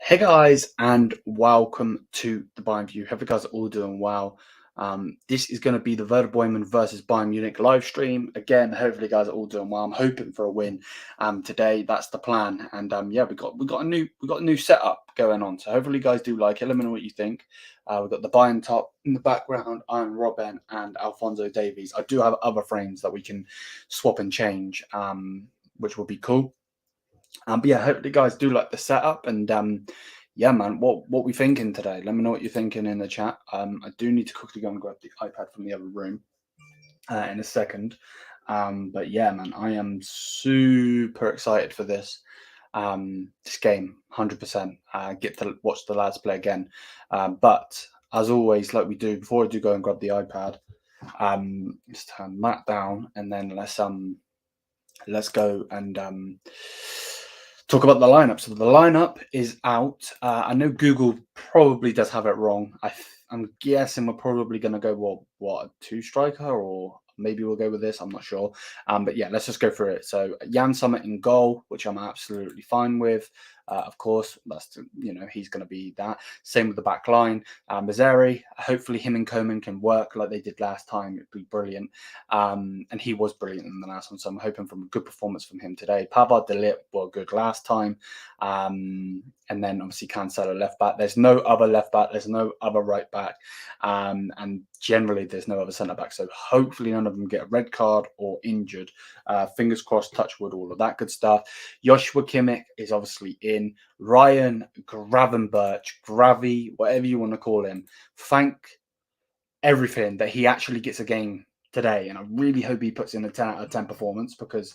Hey guys, and welcome to the Bayern View. Hope you guys are all doing well. This is going to be the Werder Bremen versus Bayern Munich live stream. Again, hopefully, you guys are all doing well. I'm hoping for a win today. That's the plan. And yeah, we got a new setup going on. So hopefully, you guys do like it. Let me know what you think. We've got the Bayern top in the background. I'm Robin and Alphonso Davies. I do have other frames that we can swap and change, which will be cool. But yeah, hopefully you guys do like the setup, and yeah, man, what we thinking today? Let me know what you're thinking in the chat. I do need to quickly go and grab the iPad from the other room in a second. But yeah, man, I am super excited for this game, 100%. Get to watch the lads play again. But as always, like we do, before I do go and grab the iPad, let's turn that down, and then let's go and talk about the lineup. So the lineup is out. I know Google probably does have it wrong. I'm guessing we're probably going to go what a two striker, or maybe we'll go with this. I'm not sure. But yeah, let's just go through it. So Jan Sommer in goal, which I'm absolutely fine with. Of course, he's going to be that. Same with the back line. Mazzari, hopefully him and Coman can work like they did last time. It'd be brilliant. And he was brilliant in the last one, so I'm hoping for a good performance from him today. Pavard, De Ligt were good last time. And then obviously Cancelo left back. There's no other left back. There's no other right back. And generally there's no other centre back. So hopefully none of them get a red card or injured. Fingers crossed, touch wood, all of that good stuff. Joshua Kimmich is obviously in. Ryan Gravenberch, Gravy, whatever you want to call him. Thank everything that he actually gets a game today. And I really hope he puts in a 10 out of 10 performance, because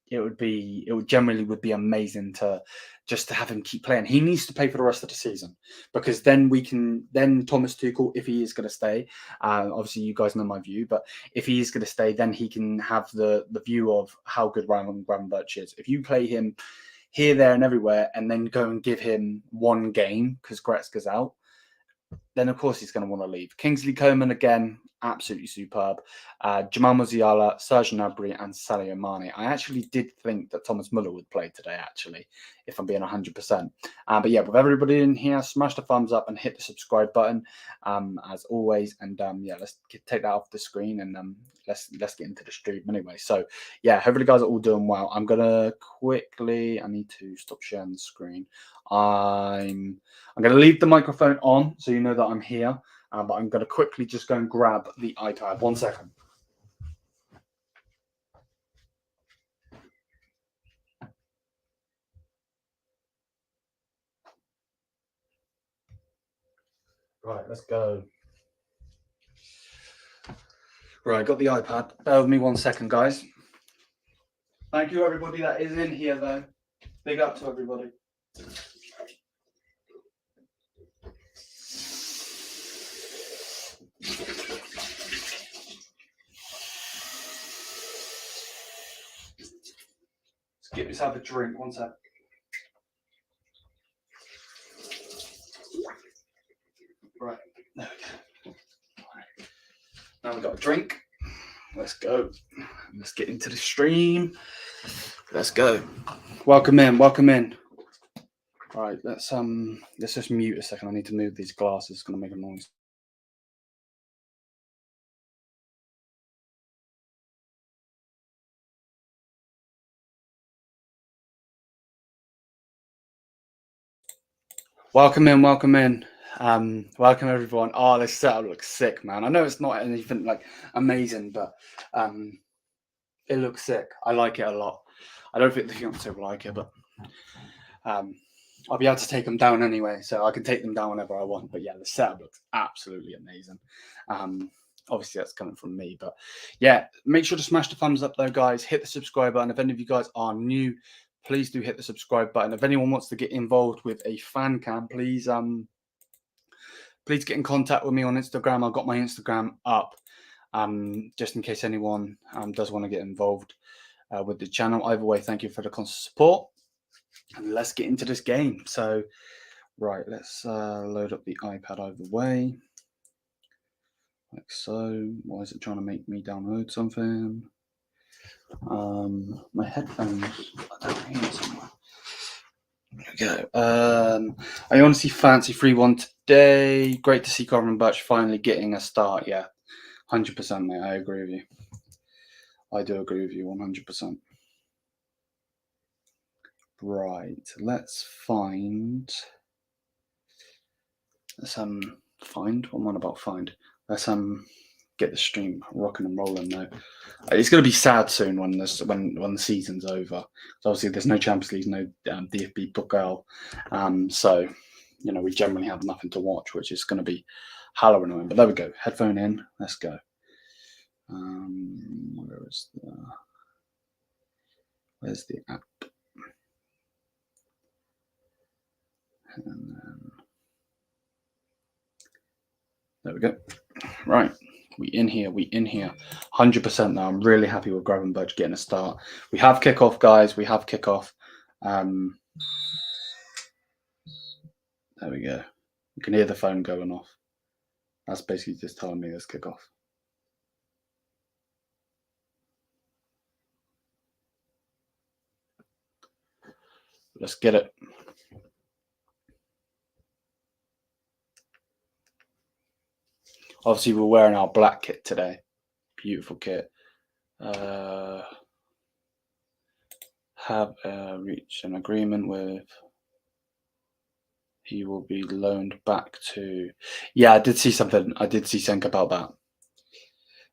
it would generally be amazing to have him keep playing. He needs to play for the rest of the season, because then Thomas Tuchel, if he is going to stay, obviously you guys know my view, but if he is going to stay, then he can have the view of how good Ryan Gravenberch is. If you play him here, there, and everywhere, and then go and give him one game because Gretzka's out, then of course he's going to want to leave. Kingsley Coman, again, absolutely superb. Jamal Musiala, Serge Gnabry, and Sadio Mane. I actually did think that Thomas Muller would play today, actually, if I'm being 100%. But yeah, with everybody in here, smash the thumbs up and hit the subscribe button, as always. And yeah, let's take that off the screen, and let's get into the stream anyway. So yeah, hopefully you guys are all doing well. I'm gonna quickly, I need to stop sharing the screen. I'm going to leave the microphone on so you know that I'm here, but I'm going to quickly just go and grab the iPad. 1 second. Right, let's go. Right, got the iPad. Bear with me 1 second, guys. Thank you, everybody that is in here, though. Big up to everybody. Let's get yourself a drink. 1 sec. Right, there we go. Right. Now we've got a drink. Let's go. Let's get into the stream. Let's go. Welcome in. Welcome in. All right, let's just mute a second. I need to move these glasses. It's going to make a noise. Welcome in, welcome in. Welcome everyone. Oh, this setup looks sick, man. I know it's not anything like amazing, but it looks sick. I like it a lot. I don't think the fiance will like it, but I'll be able to take them down anyway, so I can take them down whenever I want. But yeah, the setup looks absolutely amazing. Obviously that's coming from me, but yeah, make sure to smash the thumbs up though, guys. Hit the subscribe button. If any of you guys are new, please do hit the subscribe button. If anyone wants to get involved with a fan cam, please please get in contact with me on Instagram. I've got my Instagram up, just in case anyone does want to get involved with the channel. Either way, thank you for the constant support, and let's get into this game. So right, let's load up the iPad either way, like so. Why is it trying to make me download something? My headphones are down here somewhere. There we go. I honestly fancy 3-1 today. Great to see Corbin Birch finally getting a start. Yeah, 100%, mate. I agree with you. I do agree with you 100%. Right, let's find. Let's find. What am I on about? Find. Let's get the stream rocking and rolling now. It's going to be sad soon when the season's over. So obviously, there's no Champions League, no DFB Pokal, so you know we generally have nothing to watch, which is going to be hella annoying. But there we go. Headphone in. Let's go. Where's the app? And then, there we go. Right. We in here. 100% now. I'm really happy with Gravenberch getting a start. We have kickoff, guys. We have kickoff. There we go. You can hear the phone going off. That's basically just telling me there's kickoff. Let's get it. Obviously, we're wearing our black kit today. Beautiful kit. Have reached an agreement with. He will be loaned back to. Yeah, I did see something. I did see something about that.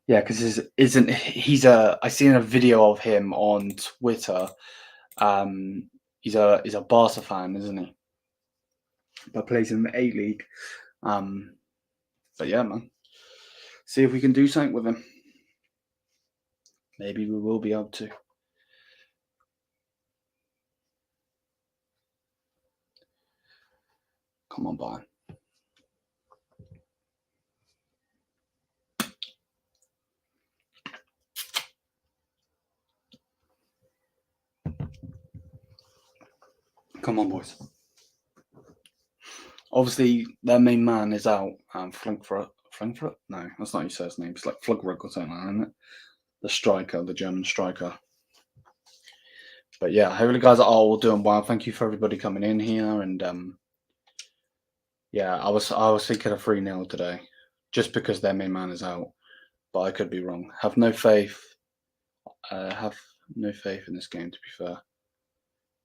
Yeah, because he's a. I seen a video of him on Twitter. He's a Barca fan, isn't he? But plays in the A-League. But yeah, man. See if we can do something with him. Maybe we will be able to. Come on, Bayern. Come on, boys. Obviously, their main man is out. Frankfurt? No, that's not his first name. It's like Flugruck or something, isn't it? The striker, the German striker. But yeah, hopefully, guys are all doing well. Thank you for everybody coming in here. And yeah, I was thinking of 3-0 today, just because their main man is out. But I could be wrong. Have no faith. Have no faith in this game. To be fair,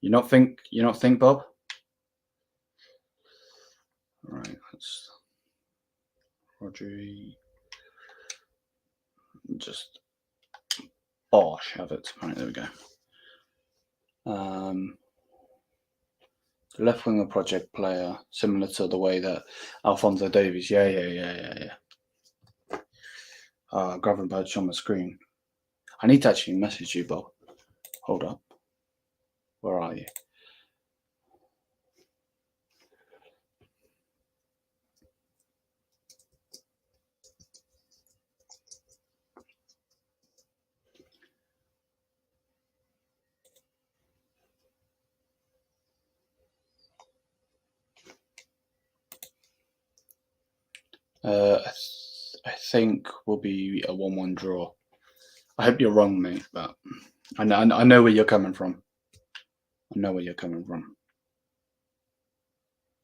you not think, Bob? All right, let's Rodri. Just Bosh have it. All right, there we go. The left winger project player, similar to the way that Alphonso Davies. Yeah. Gravenberch on the screen. I need to actually message you, Bob. Hold up. Where are you? I think will be a 1-1 draw. I hope you're wrong, mate, but I know where you're coming from.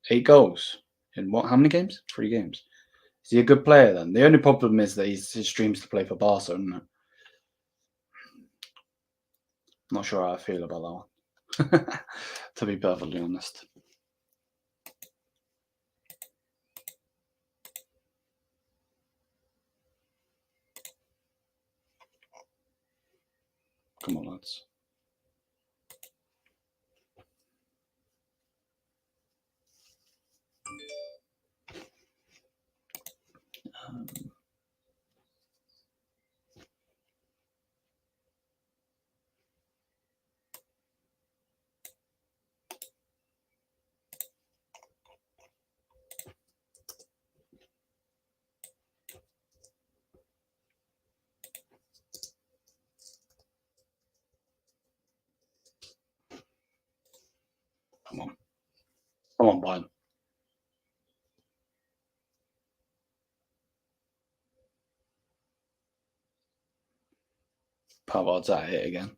8 goals in what? How many games? 3 games. Is he a good player then? The only problem is that his dreams to play for Barca, isn't it? Not sure how I feel about that one, to be perfectly honest. Come on, lads. Come on. Come on, Bayern. Pavard's at it again.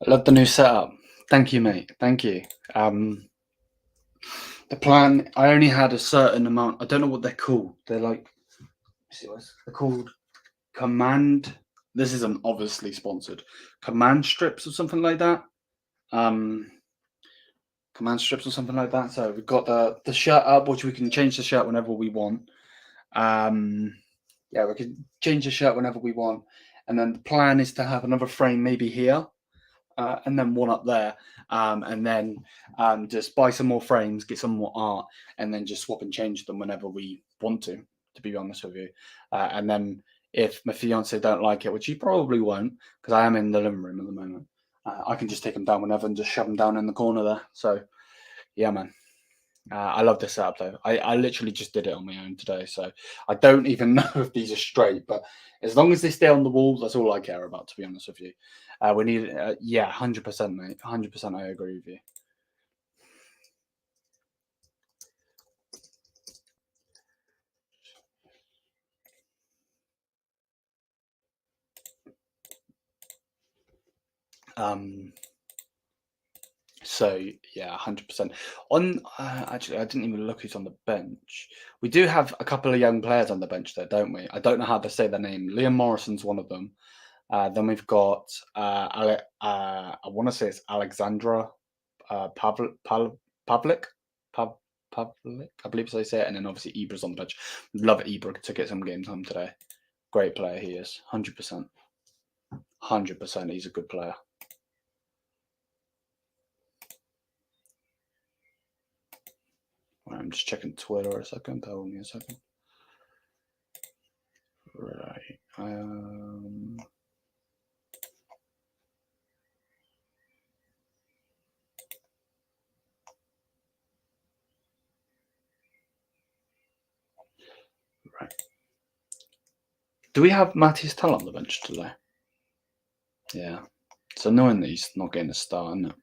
I love the new setup. Thank you, mate. Thank you. The plan, I only had a certain amount. I don't know what they're called. They're like, they're called command. This isn't obviously sponsored. Command strips or something like that. Command strips or something like that. So we've got the shirt up, which we can change the shirt whenever we want. Yeah, we can change the shirt whenever we want. And then the plan is to have another frame maybe here. And then one up there, and then just buy some more frames, get some more art, and then just swap and change them whenever we want to be honest with you. And then if my fiance don't like it, which he probably won't, because I am in the living room at the moment, I can just take them down whenever and just shove them down in the corner there. So, yeah, man. I love this setup though. I literally just did it on my own today, so I don't even know if these are straight. But as long as they stay on the wall, that's all I care about. To be honest with you, we need, yeah, 100%, mate. 100%, I agree with you. So yeah, 100%. On actually, I didn't even look who's on the bench. We do have a couple of young players on the bench there, don't we? I don't know how to say their name. Liam Morrison's one of them. Then we've got I want to say it's Alexandra Pavlik. Pavlik, I believe so they say it. And then obviously Ibra's on the bench. Love Ibra to get some game time today. Great player he is, 100%. 100%, he's a good player. I'm just checking Twitter a second. Hold me a second. Right. Right. Do we have Matthias Tell on the bench today? Yeah. It's annoying that he's not getting a start, isn't it?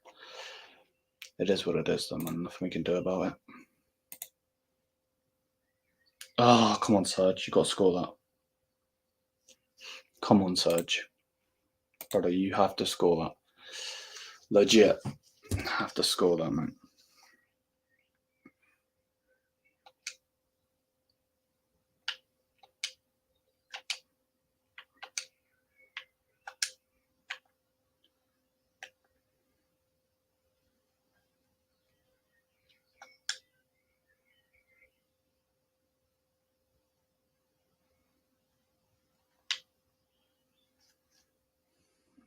It is what it is, though, man. Nothing we can do about it. Oh, come on, Serge. You got to score that. Come on, Serge. Brother, you have to score that. Legit. Have to score that, man.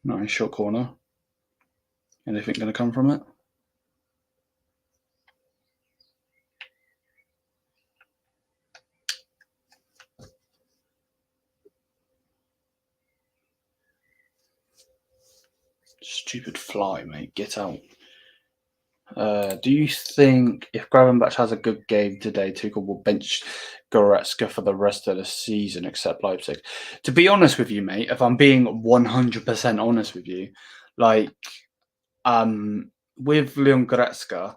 Nice short corner. Anything going to come from it? Stupid fly, mate. Get out. Do you think if Gravenbach has a good game today, Tuchel will bench Goretzka for the rest of the season except Leipzig? To be honest with you, mate, if I'm being 100% honest with you, like with Leon Goretzka,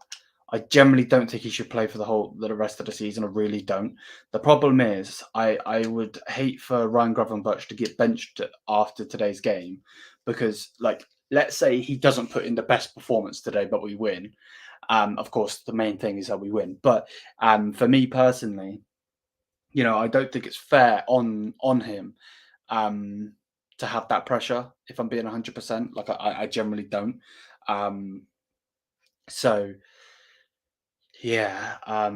I generally don't think he should play for the rest of the season. I really don't. The problem is, I would hate for Ryan Gravenberch to get benched after today's game because, like, let's say he doesn't put in the best performance today, but we win. Of course, the main thing is that we win. But for me personally, I don't think it's fair on him um, to have that pressure. If I'm being 100%, like I generally don't. Um, so yeah, I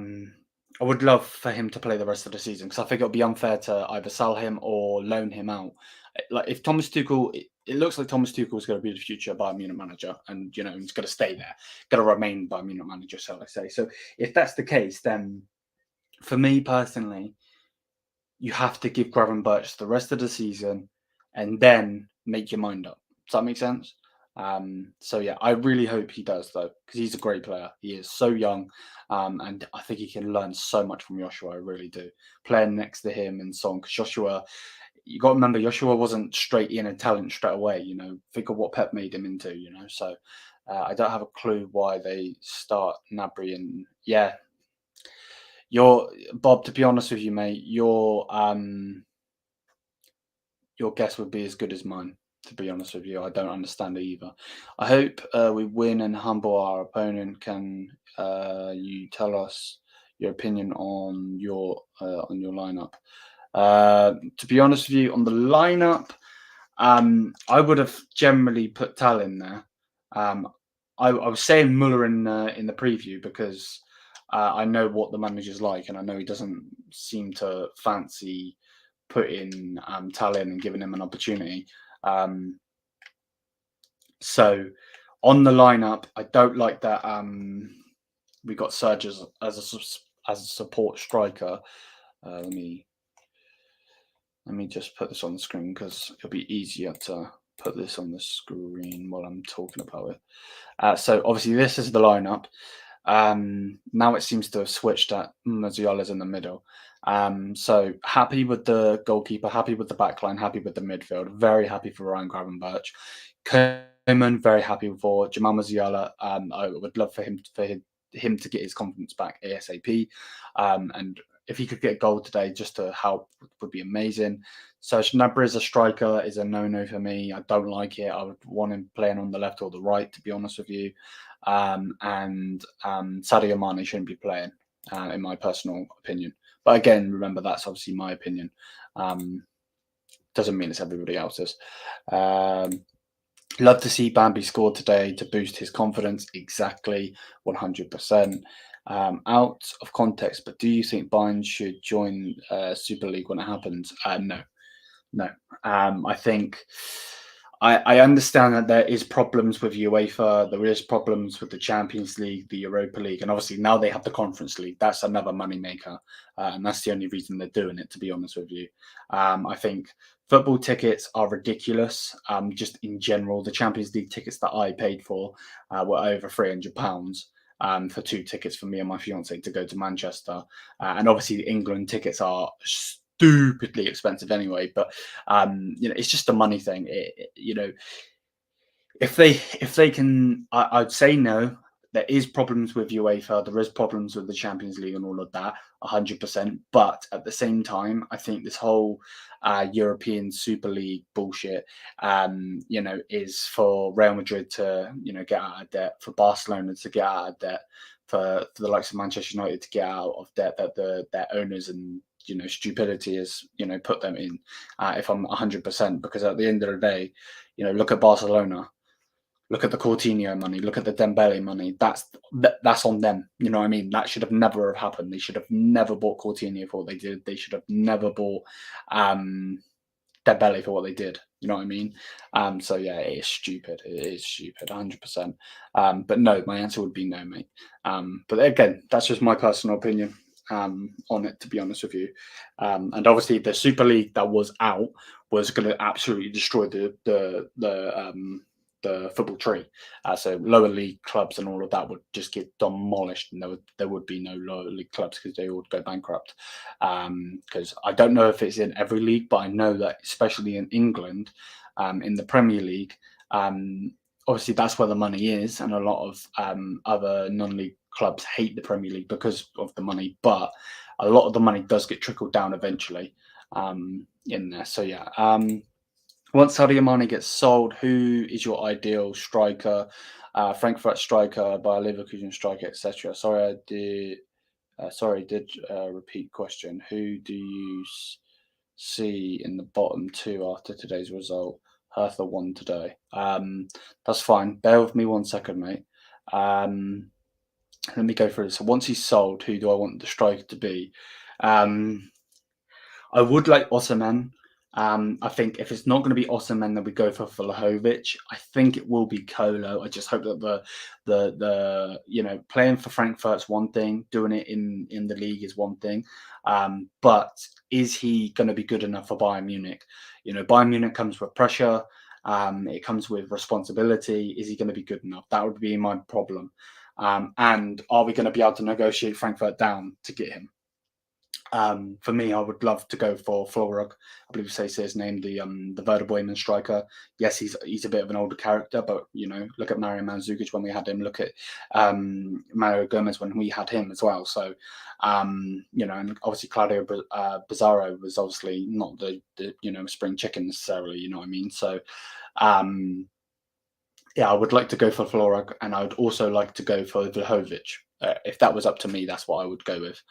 would love for him to play the rest of the season because I think it would be unfair to either sell him or loan him out. Like if Thomas Tuchel, it looks like Thomas Tuchel is going to be the future Bayern Munich manager, and he's going to stay there, going to remain Bayern Munich manager, shall I say? So if that's the case, then for me personally, you have to give Gravenberch the rest of the season, and then make your mind up. Does that make sense? So yeah, I really hope he does though, because he's a great player. He is so young, and I think he can learn so much from Joshua. I really do. Playing next to him and so on, because Joshua, you got to remember, Joshua wasn't straight in a talent straight away. Think of what Pep made him into. So I don't have a clue why they start Gnabry, and yeah, your Bob. To be honest with you, mate, your guess would be as good as mine, to be honest with you. I don't understand it either. I hope we win and humble our opponent. Can you tell us your opinion on your lineup? To be honest with you, on the lineup, I would have generally put Tal in there. I was saying Muller in the preview because I know what the manager's like, and I know he doesn't seem to fancy putting Tal in and giving him an opportunity. So on the lineup, I don't like that we got Serge as a support striker. Let me just put this on the screen because it'll be easier to put this on the screen while I'm talking about it. So obviously this is the lineup. Now it seems to have switched at Musiala's in the middle. So happy with the goalkeeper, happy with the backline, happy with the midfield, very happy for Ryan Gravenberch. Koeman, very happy for Jamal Musiala. I would love for him to get his confidence back ASAP. And if he could get a goal today just to help would be amazing. So Gnabry as a striker is a no-no for me. I don't like it. I would want him playing on the left or the right, to be honest with you. And Sadio Mane shouldn't be playing, in my personal opinion. But again, remember, that's obviously my opinion. Doesn't mean it's everybody else's. Love to see Bambi score today to boost his confidence. Exactly, 100%. Out of context, but do you think Bayern should join Super League when it happens? No. I think I understand that there is problems with UEFA. There is problems with the Champions League, the Europa League, and obviously now they have the Conference League. That's another moneymaker, and that's the only reason they're doing it, to be honest with you. I think football tickets are ridiculous. Just in general, the Champions League tickets that I paid for were over £300. For 2 tickets for me and my fiance to go to Manchester, and obviously the England tickets are stupidly expensive anyway. But it's just a money thing. If they can, I'd say no. There is problems with UEFA. There is problems with the Champions League and all of that, 100%. But at the same time, I think this whole European Super League bullshit, is for Real Madrid to, get out of debt, for Barcelona to get out of debt, for the likes of Manchester United to get out of debt that their owners and stupidity has put them in. If I'm 100%, because at the end of the day, look at Barcelona. Look at the Coutinho money. Look at the Dembele money. That's on them. You know what I mean? That should have never have happened. They should have never bought Coutinho for what they did. They should have never bought Dembele for what they did. You know what I mean? So yeah, it is stupid. It is stupid, 100%. But no, my answer would be no, mate. But again, that's just my personal opinion on it, to be honest with you. And obviously, the Super League that was out was going to absolutely destroy the football tree. So lower league clubs and all of that would just get demolished, and there would be no lower league clubs because they would go bankrupt. Because I don't know if it's in every league, but I know that especially in England, in the Premier League, obviously that's where the money is, and a lot of other non-league clubs hate the Premier League because of the money, but a lot of the money does get trickled down eventually in there. So yeah, once Sadio Mane gets sold, who is your ideal striker? Frankfurt striker, Bayer Leverkusen striker, etc. Did repeat question. Who do you see in the bottom two after today's result? Hertha won today. That's fine. Bear with me 1 second, mate. Let me go through this. So once he's sold, who do I want the striker to be? I would like Osimhen. I think if it's not going to be Osimhen, then we go for Vlahovic. I think it will be Kolo. I just hope that the playing for Frankfurt's one thing, doing it in the league is one thing. But is he going to be good enough for Bayern Munich? Bayern Munich comes with pressure. It comes with responsibility. Is he going to be good enough? That would be my problem. And are we going to be able to negotiate Frankfurt down to get him? For me, I would love to go for Florog. I believe say his name, the Werder Bremen striker. Yes, he's a bit of an older character, but look at Mario Mandzukic when we had him. Look at Mario Gomez when we had him as well. So, and obviously Claudio Bizarro was obviously not the spring chicken necessarily. You know what I mean? So, yeah, I would like to go for Florog, and I would also like to go for Vlahovic. If that was up to me, that's what I would go with.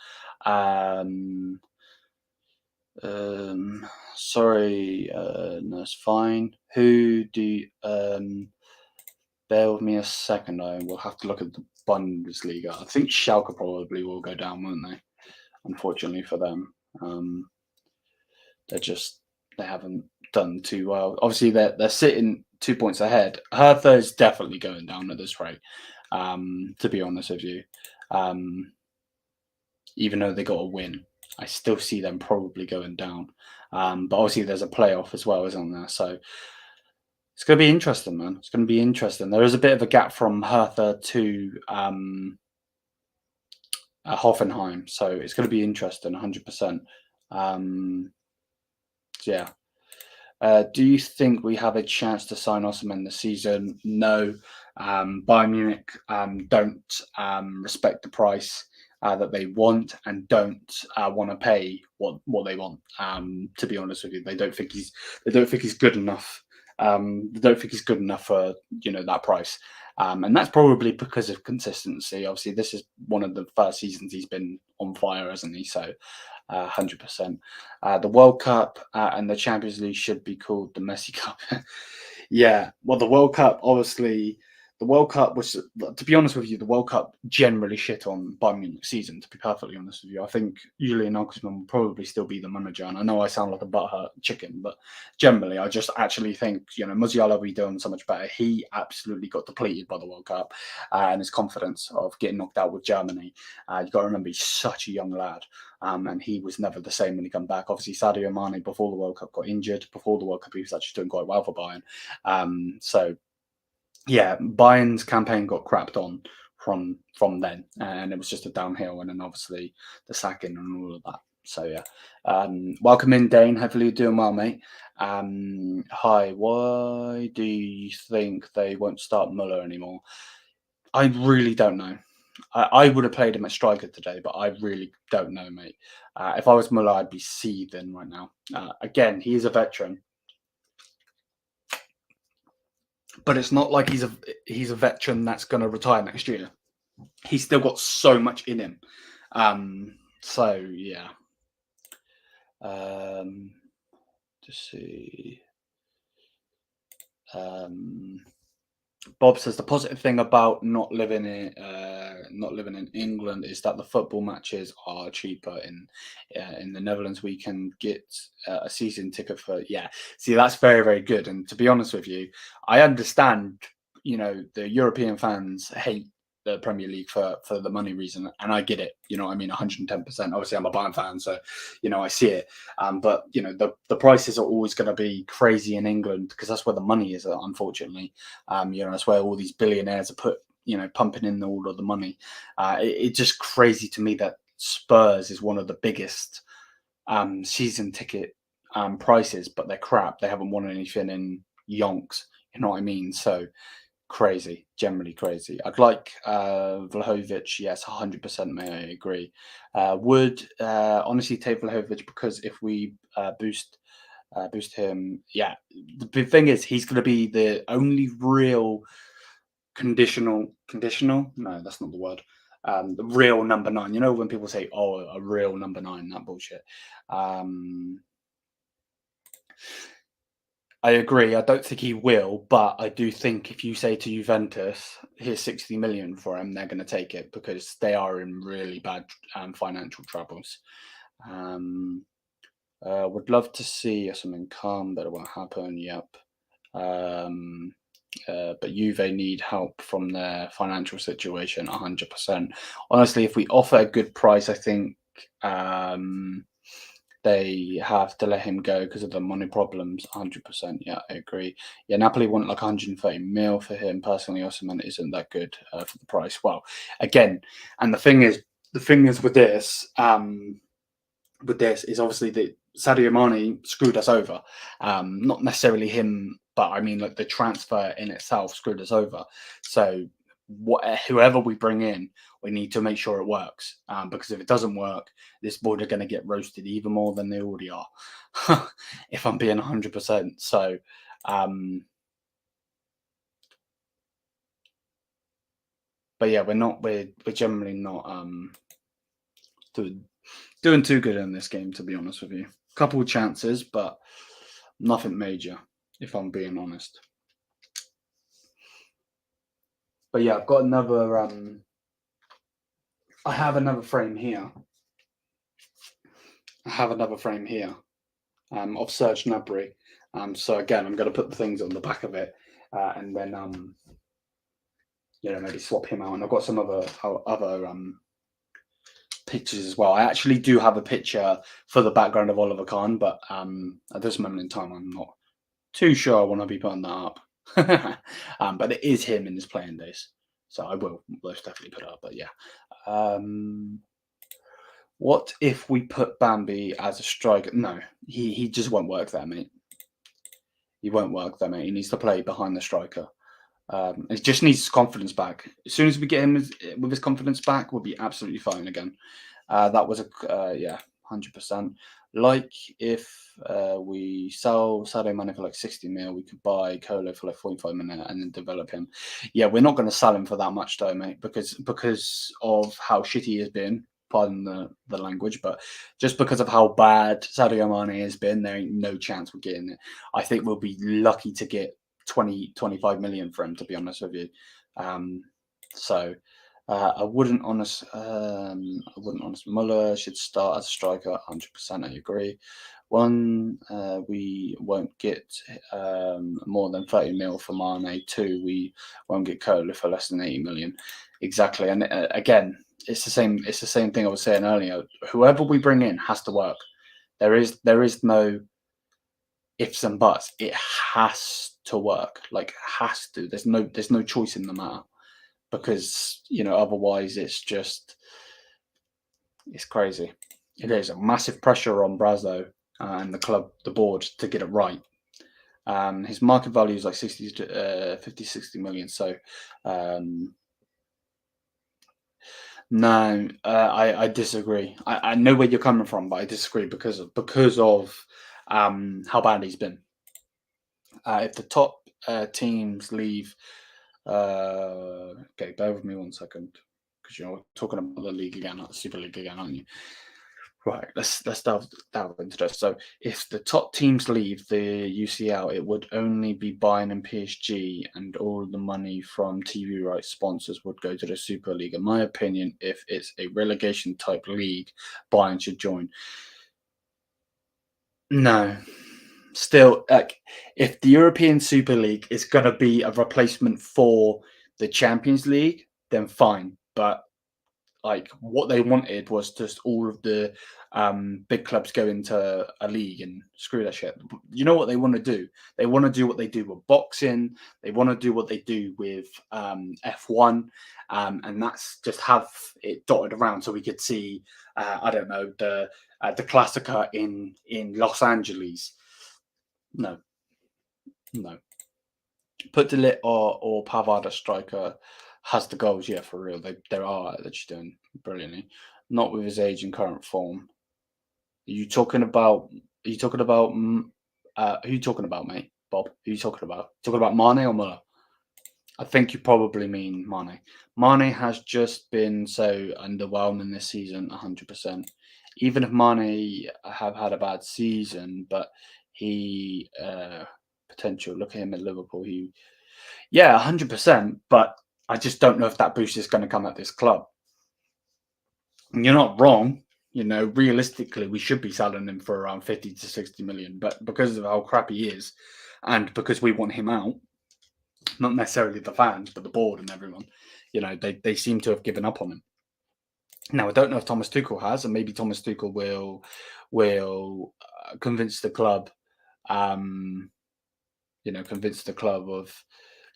Sorry, no, it's fine. Who do you, bear with me a second. I will have to look at the Bundesliga. I think Schalke probably will go down, won't they? Unfortunately for them, they haven't done too well. Obviously, they're sitting 2 points ahead. Hertha is definitely going down at this rate. To be honest with you, even though they got a win, I still see them probably going down. But obviously, there's a playoff as well, isn't there? So it's going to be interesting, man. It's going to be interesting. There is a bit of a gap from Hertha to Hoffenheim, so it's going to be interesting, 100%. Yeah. Do you think we have a chance to sign Osimhen this season? No. Bayern Munich don't respect the price that they want and don't want to pay what they want. To be honest with you, they don't think he's good enough. They don't think he's good enough for that price. And that's probably because of consistency. Obviously, this is one of the first seasons he's been on fire, hasn't he? So 100%. The World Cup and the Champions League should be called the Messi Cup. Yeah, well, the World Cup, obviously, the World Cup was, to be honest with you, the World Cup generally shit on Bayern Munich season, to be perfectly honest with you. I think Julian Nagelsmann will probably still be the manager, and I know I sound like a butthurt chicken, but generally, I just actually think, Musiala will be doing so much better. He absolutely got depleted by the World Cup and his confidence of getting knocked out with Germany. You've got to remember, he's such a young lad. And he was never the same when he came back. Obviously, Sadio Mane, before the World Cup, got injured. Before the World Cup, he was actually doing quite well for Bayern. So, yeah, Bayern's campaign got crapped on from then, and it was just a downhill. And then obviously the sacking and all of that. So yeah, welcome in, Dane. Hopefully you're doing well, mate. Hi. Why do you think they won't start Muller anymore? I really don't know. I would have played him at striker today, but I really don't know, mate. If I was Muller, I'd be seething right now. Again, he is a veteran, but it's not like he's a veteran that's going to retire next year. He's still got so much in him. So yeah. Just see. Bob says the positive thing about not living in England is that the football matches are cheaper in the Netherlands. We can get a season ticket for See, that's very, very good. And to be honest with you, I understand. The European fans hate the Premier League for the money reason, and I get it. You know what I mean? 110%. Obviously, I'm a Bayern fan, so I see it. But the prices are always going to be crazy in England because that's where the money is. Unfortunately, that's where all these billionaires are pumping in all of the money. It's just crazy to me that Spurs is one of the biggest season ticket prices, but they're crap. They haven't won anything in yonks. You know what I mean? So crazy, generally crazy. I'd like Vlahovic, yes, 100%, may I agree. Would honestly take Vlahovic because if we boost him, yeah. The big thing is he's going to be the only real conditional. No, that's not the word. The real number nine. You know when people say, "Oh, a real number nine," that bullshit. Um, I agree. I don't think he will, but I do think if you say to Juventus, "Here's 60 million for him," they're going to take it because they are in really bad financial troubles. Um, would love to see something come, but it won't happen. Yep. Um, but Juve need help from their financial situation 100%. Honestly, if we offer a good price, I think they have to let him go because of the money problems. 100%. Yeah, I agree. Yeah, Napoli want like 130 mil for him. Personally, Osimhen isn't that good for the price. Well, again, and the thing is with this is obviously that Sadio Mane screwed us over. Not necessarily him, but I mean like the transfer in itself screwed us over. So whoever we bring in, we need to make sure it works. Because if it doesn't work, this board are going to get roasted even more than they already are. If I'm being 100%. So. But yeah, we're generally not doing too good in this game, to be honest with you. Couple of chances, but nothing major, if I'm being honest. But yeah, I've got another. I have another frame here. Of Serge Gnabry. So again, I'm going to put the things on the back of it, and then maybe swap him out. And I've got some other pictures as well. I actually do have a picture for the background of Oliver Kahn, but at this moment in time, I'm not too sure I want to be putting that up. But it is him in his playing days, so I will most definitely put it up. But yeah, what if we put Bambi as a striker? No, he just won't work there, mate. He won't work there, mate. He needs to play behind the striker. He just needs his confidence back. As soon as we get him with his confidence back, we'll be absolutely fine again. That was 100%. Like if we sell Sadio Mane for like 60 mil, we could buy Colo for like 45 minutes and then develop him. Yeah, we're not going to sell him for that much though, mate, because of how shitty he has been. Pardon the language, but just because of how bad Sadio Mane has been, there ain't no chance we're getting it. I think we'll be lucky to get 25 million for him, to be honest with you. So I wouldn't honest. Muller should start as a striker. 100%, I agree. One, we won't get more than 30 mil for Mane. Two, we won't get Cola for less than 80 million. Exactly, and again, it's the same. It's the same thing I was saying earlier. Whoever we bring in has to work. There is no ifs and buts. It has to work. Like has to. There's no choice in the matter because otherwise it's crazy. It is a massive pressure on Brazo and the club, the board to get it right. His market value is like 60 million. So no, I disagree. I know where you're coming from, but I disagree because of how bad he's been. If the top teams leave, okay, bear with me 1 second because you're talking about the league again, not the Super League again, aren't you? Right, let's delve into this. So, if the top teams leave the UCL, it would only be Bayern and PSG, and all the money from TV rights sponsors would go to the Super League. In my opinion, if it's a relegation type league, Bayern should join. No, still, like if the European Super League is going to be a replacement for the Champions League, then fine. But like what they wanted was just all of the big clubs go into a league and screw that shit. You know what they want to do? They want to do what they do with boxing. They want to do what they do with F1, and that's just have it dotted around so we could see, I don't know, the Classica in Los Angeles. No, no. Put De Ligt or Pavard as striker, has the goals. Yeah, for real. They are actually doing brilliantly. Not with his age and current form. Are you talking about? Are you talking about? Who you talking about, mate? Bob? Who you talking about? Talking about Mane or Muller? I think you probably mean Mane. Mane has just been so underwhelming this season, 100%. Even if Mane have had a bad season, but he potential. Look at him at Liverpool. Yeah, 100%. But I just don't know if that boost is going to come at this club. And you're not wrong. You know, realistically, we should be selling him for around 50 to 60 million. But because of how crap he is, and because we want him out, not necessarily the fans, but the board and everyone, you know, they seem to have given up on him. Now, I don't know if Thomas Tuchel has, and maybe Thomas Tuchel will convince the club, um, convince the club of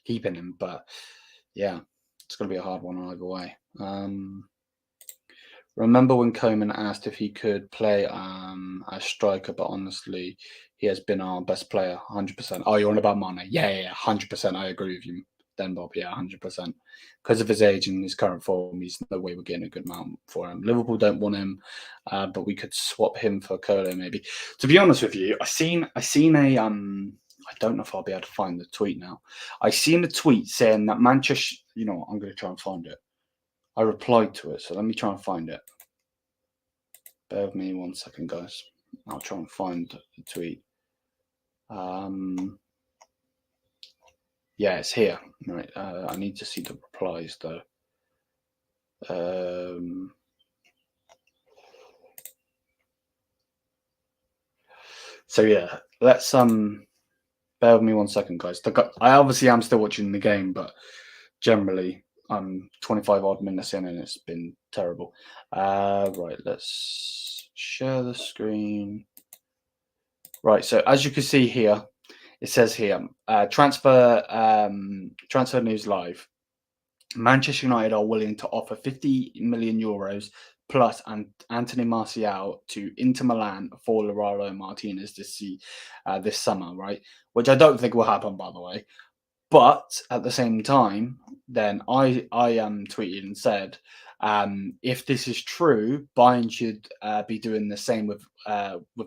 keeping him. But yeah, it's going to be a hard one either way. Remember when Koeman asked if he could play as striker, but honestly, he has been our best player, 100%. Oh, you're on about Mane? Yeah, 100%. I agree with you, then Bob. Yeah, 100%. Because of his age and his current form, he's no way we're getting a good amount for him. Liverpool don't want him, but we could swap him for Kolo maybe. To be honest with you, I seen a I don't know if I'll be able to find the tweet now. I seen a tweet saying that Manchester. You know what? I'm going to try and find it. I replied to it, so let me try and find it. Bear with me 1 second, guys. I'll try and find the tweet. Yeah, it's here. Right. I need to see the replies though. So yeah, let's bear with me 1 second, guys. I obviously am still watching the game, but generally I'm 25 odd minutes in and it's been terrible. Right, let's share the screen. Right, so as you can see here, it says here, transfer news live. Manchester United are willing to offer 50 million euros plus Anthony Martial to Inter Milan for Lautaro Martinez this summer, right? Which I don't think will happen, by the way. But at the same time, then I tweeted and said, if this is true, Bayern should be doing the same with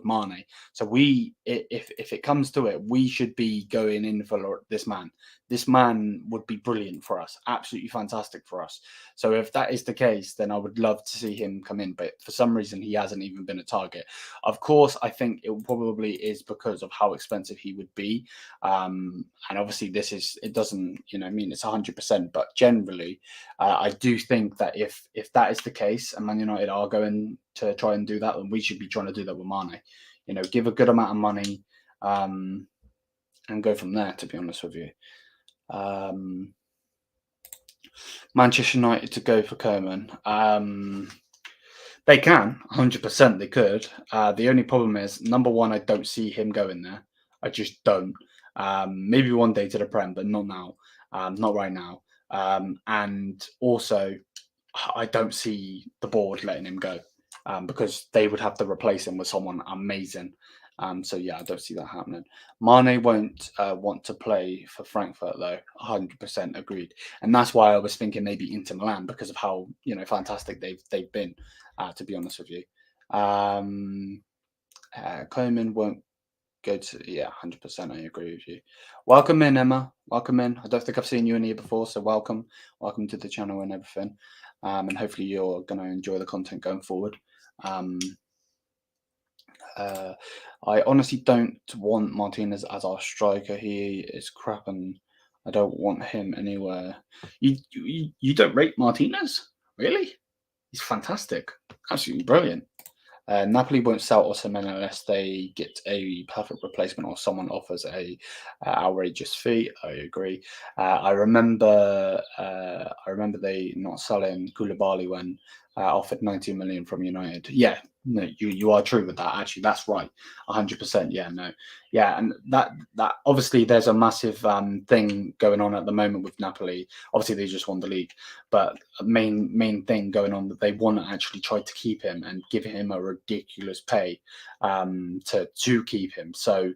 Mane. So if it comes to it, we should be going in for this man. This man would be brilliant for us, absolutely fantastic for us. So if that is the case, then I would love to see him come in. But for some reason, he hasn't even been a target. Of course, I think it probably is because of how expensive he would be. And obviously it doesn't, mean it's 100%, but generally, I do think that if that is the case and Man United are going to try and do that, then we should be trying to do that with Mane. Give a good amount of money and go from there, to be honest with you. Manchester United to go for Koeman. They can, 100% they could. The only problem is, number one, I don't see him going there. I just don't. Maybe one day to the Prem, but not now. Not right now. And also, I don't see the board letting him go because they would have to replace him with someone amazing. So yeah, I don't see that happening. Mane won't want to play for Frankfurt though. 100% agreed, and that's why I was thinking maybe Inter Milan because of how fantastic they've been. To be honest with you, Koeman won't go to 100%. I agree with you. Welcome in, Emma. Welcome in. I don't think I've seen you in here before, so welcome to the channel and everything. And hopefully you're going to enjoy the content going forward. I honestly don't want Martinez as our striker. He is crap, and I don't want him anywhere. You don't rate Martinez? Really? He's fantastic. Absolutely brilliant. Napoli won't sell Osimhen unless they get a perfect replacement or someone offers a outrageous fee. I agree. I remember they not selling Koulibaly when offered 90 million from United. Yeah, no, you are true with that. Actually, that's right, 100%. Yeah, no, yeah, and that obviously there's a massive thing going on at the moment with Napoli. Obviously, they just won the league, but a main thing going on that they want to actually try to keep him and give him a ridiculous pay to keep him. So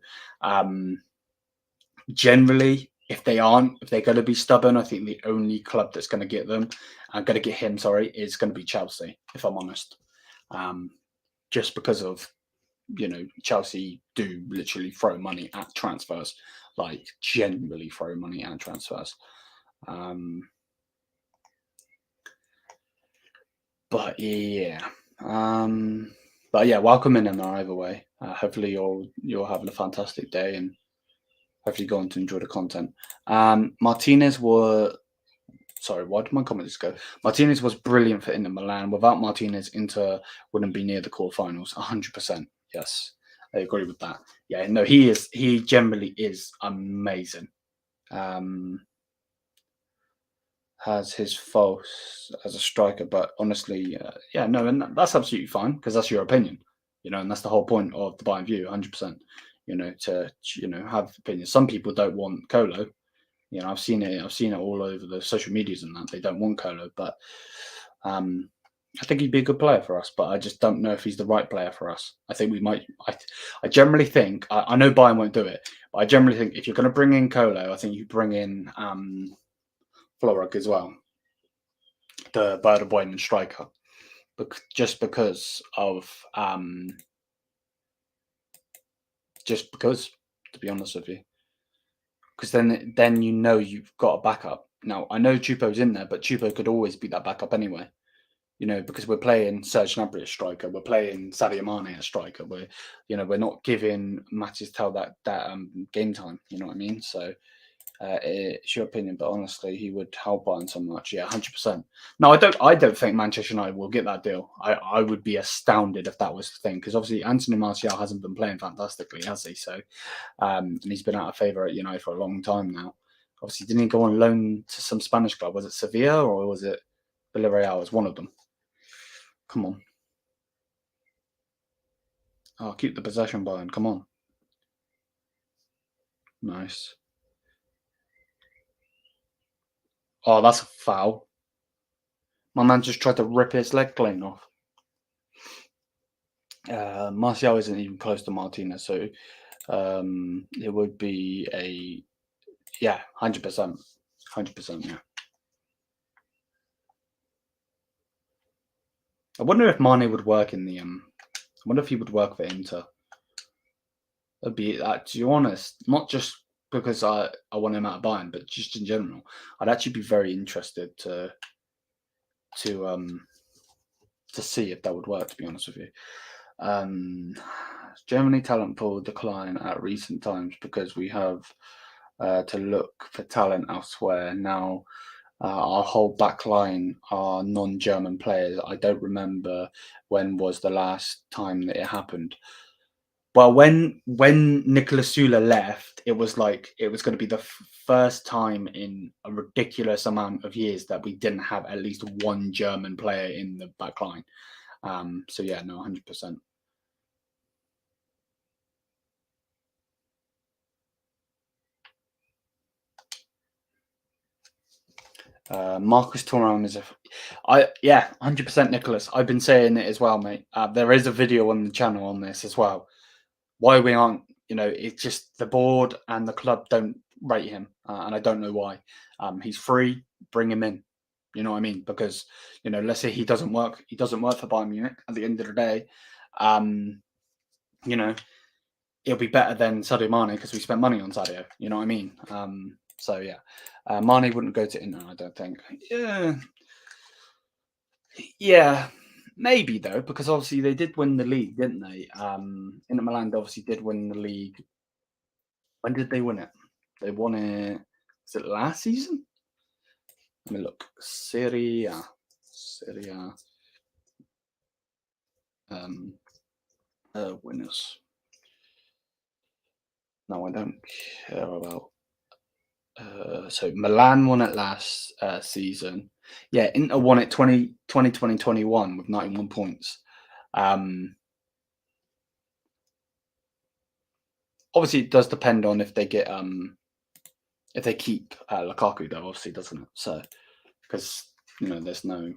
generally, if they're going to be stubborn, I think the only club that's going to get them, going to get him, sorry, is going to be Chelsea, if I'm honest. Just because of, Chelsea do literally throw money at transfers, like generally throw money at transfers. But yeah, welcome in Emma either way. Hopefully you're having a fantastic day and hopefully go on to enjoy the content. Martinez were sorry, why did my comments go? Martinez was brilliant for Inter Milan. Without Martinez, Inter wouldn't be near the quarterfinals. 100%. Yes, I agree with that. Yeah, no, he is. He generally is amazing. Has his faults as a striker, but honestly, no, and that's absolutely fine because that's your opinion, and that's the whole point of the Bayern View, 100%. To have opinions. Some people don't want Colo. I've seen it all over the social medias and that they don't want Colo, but I think he'd be a good player for us. But I just don't know if he's the right player for us. I think we might. I generally think I know Bayern won't do it, but I generally think if you're going to bring in Colo, I think you bring in Florek as well, the Werder Bayern striker, just because, to be honest with you, because then you've got a backup. Now I know Chupo's in there, but Chupo could always be that backup anyway. Because we're playing Serge Gnabry as striker, we're playing Sadio Mane as striker. We're not giving Matis Tel that game time. You know what I mean? So. It's your opinion, but honestly, he would help Bayern so much. Yeah, 100%. No, I don't think Manchester United will get that deal. I would be astounded if that was the thing, because obviously Anthony Martial hasn't been playing fantastically, has he? So, and he's been out of favour at United for a long time now. Obviously, didn't he go on loan to some Spanish club? Was it Sevilla or was it Villarreal? It's one of them. Come on. Oh, keep the possession, Bayern. Come on. Nice. Oh, that's a foul. My man just tried to rip his leg clean off. Martial isn't even close to Martinez, so it would be 100%, 100%. Yeah. I wonder if Mane would work in the. I wonder if he would work for Inter. That'd be, to be honest, not just because I want him out of Bayern, but just in general, I'd actually be very interested to see if that would work. To be honest with you. Germany talent pool decline at recent times because we have to look for talent elsewhere. Now, our whole back line are non-German players. I don't remember when was the last time that it happened. Well, when Nicolas Sula left, it was going to be the first time in a ridiculous amount of years that we didn't have at least one German player in the back line. So yeah, no, 100%. Marcus Thuram is 100% Nicholas. I've been saying it as well, mate. There is a video on the channel on this as well. Why we aren't, it's just the board and the club don't rate him, and I don't know why. He's free, bring him in. You know what I mean? Because let's say he doesn't work for Bayern Munich at the end of the day. It'll be better than Sadio Mane because we spent money on Sadio. You know what I mean? So yeah, Mane wouldn't go to Inter, I don't think. Yeah, maybe though, because obviously they did win the league, didn't they? Inter Milan obviously did win the league. When did they win it? They won it. Was it last season? Let me look. Serie A. Winners. No, I don't care about. So Milan won it last season. Yeah, Inter won it 2021 with 91 points. Obviously, it does depend on if they get if they keep Lukaku, though. Obviously, doesn't it? So because there's no,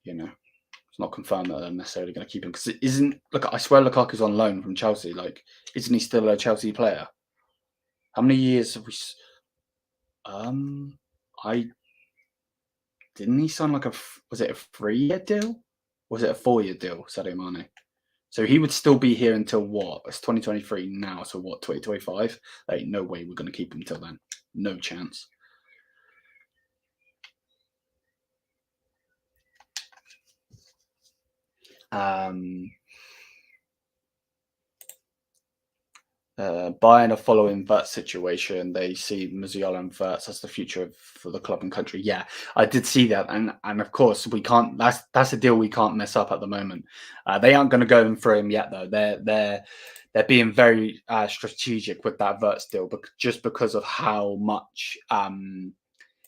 it's not confirmed that they're necessarily going to keep him because it isn't. Look, I swear Lukaku's on loan from Chelsea. Like, isn't he still a Chelsea player? How many years have we? I didn't he sign like was it a 3-year deal? Was it a 4-year deal, Sadio Mane? So he would still be here until what? It's 2023 now, so what, 2025? There ain't no way we're going to keep him till then. No chance. Bayern are following that situation. They see Musiala and Wirtz as the future for the club and country. Yeah, I did see that, and of course we can't. That's a deal we can't mess up at the moment. They aren't going to go in for him yet, though. They're being very strategic with that Wirtz deal, but just because of how much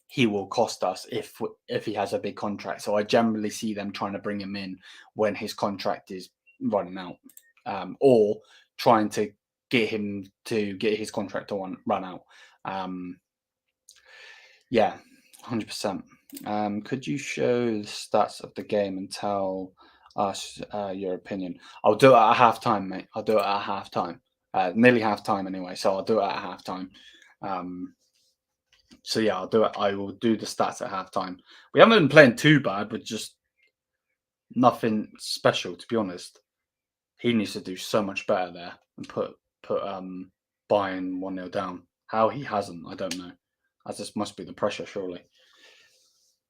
he will cost us if he has a big contract. So I generally see them trying to bring him in when his contract is running out, or trying to get him to get his contract to run out. Yeah, 100%. Could you show the stats of the game and tell us your opinion? I'll do it at halftime, mate. I'll do it at halftime. Nearly halftime anyway, so I'll do it at halftime. So yeah, I'll do it. I will do the stats at halftime. We haven't been playing too bad, but just nothing special, to be honest. He needs to do so much better there and put Bayern 1-0 down. How he hasn't, I don't know. As this must be the pressure, surely.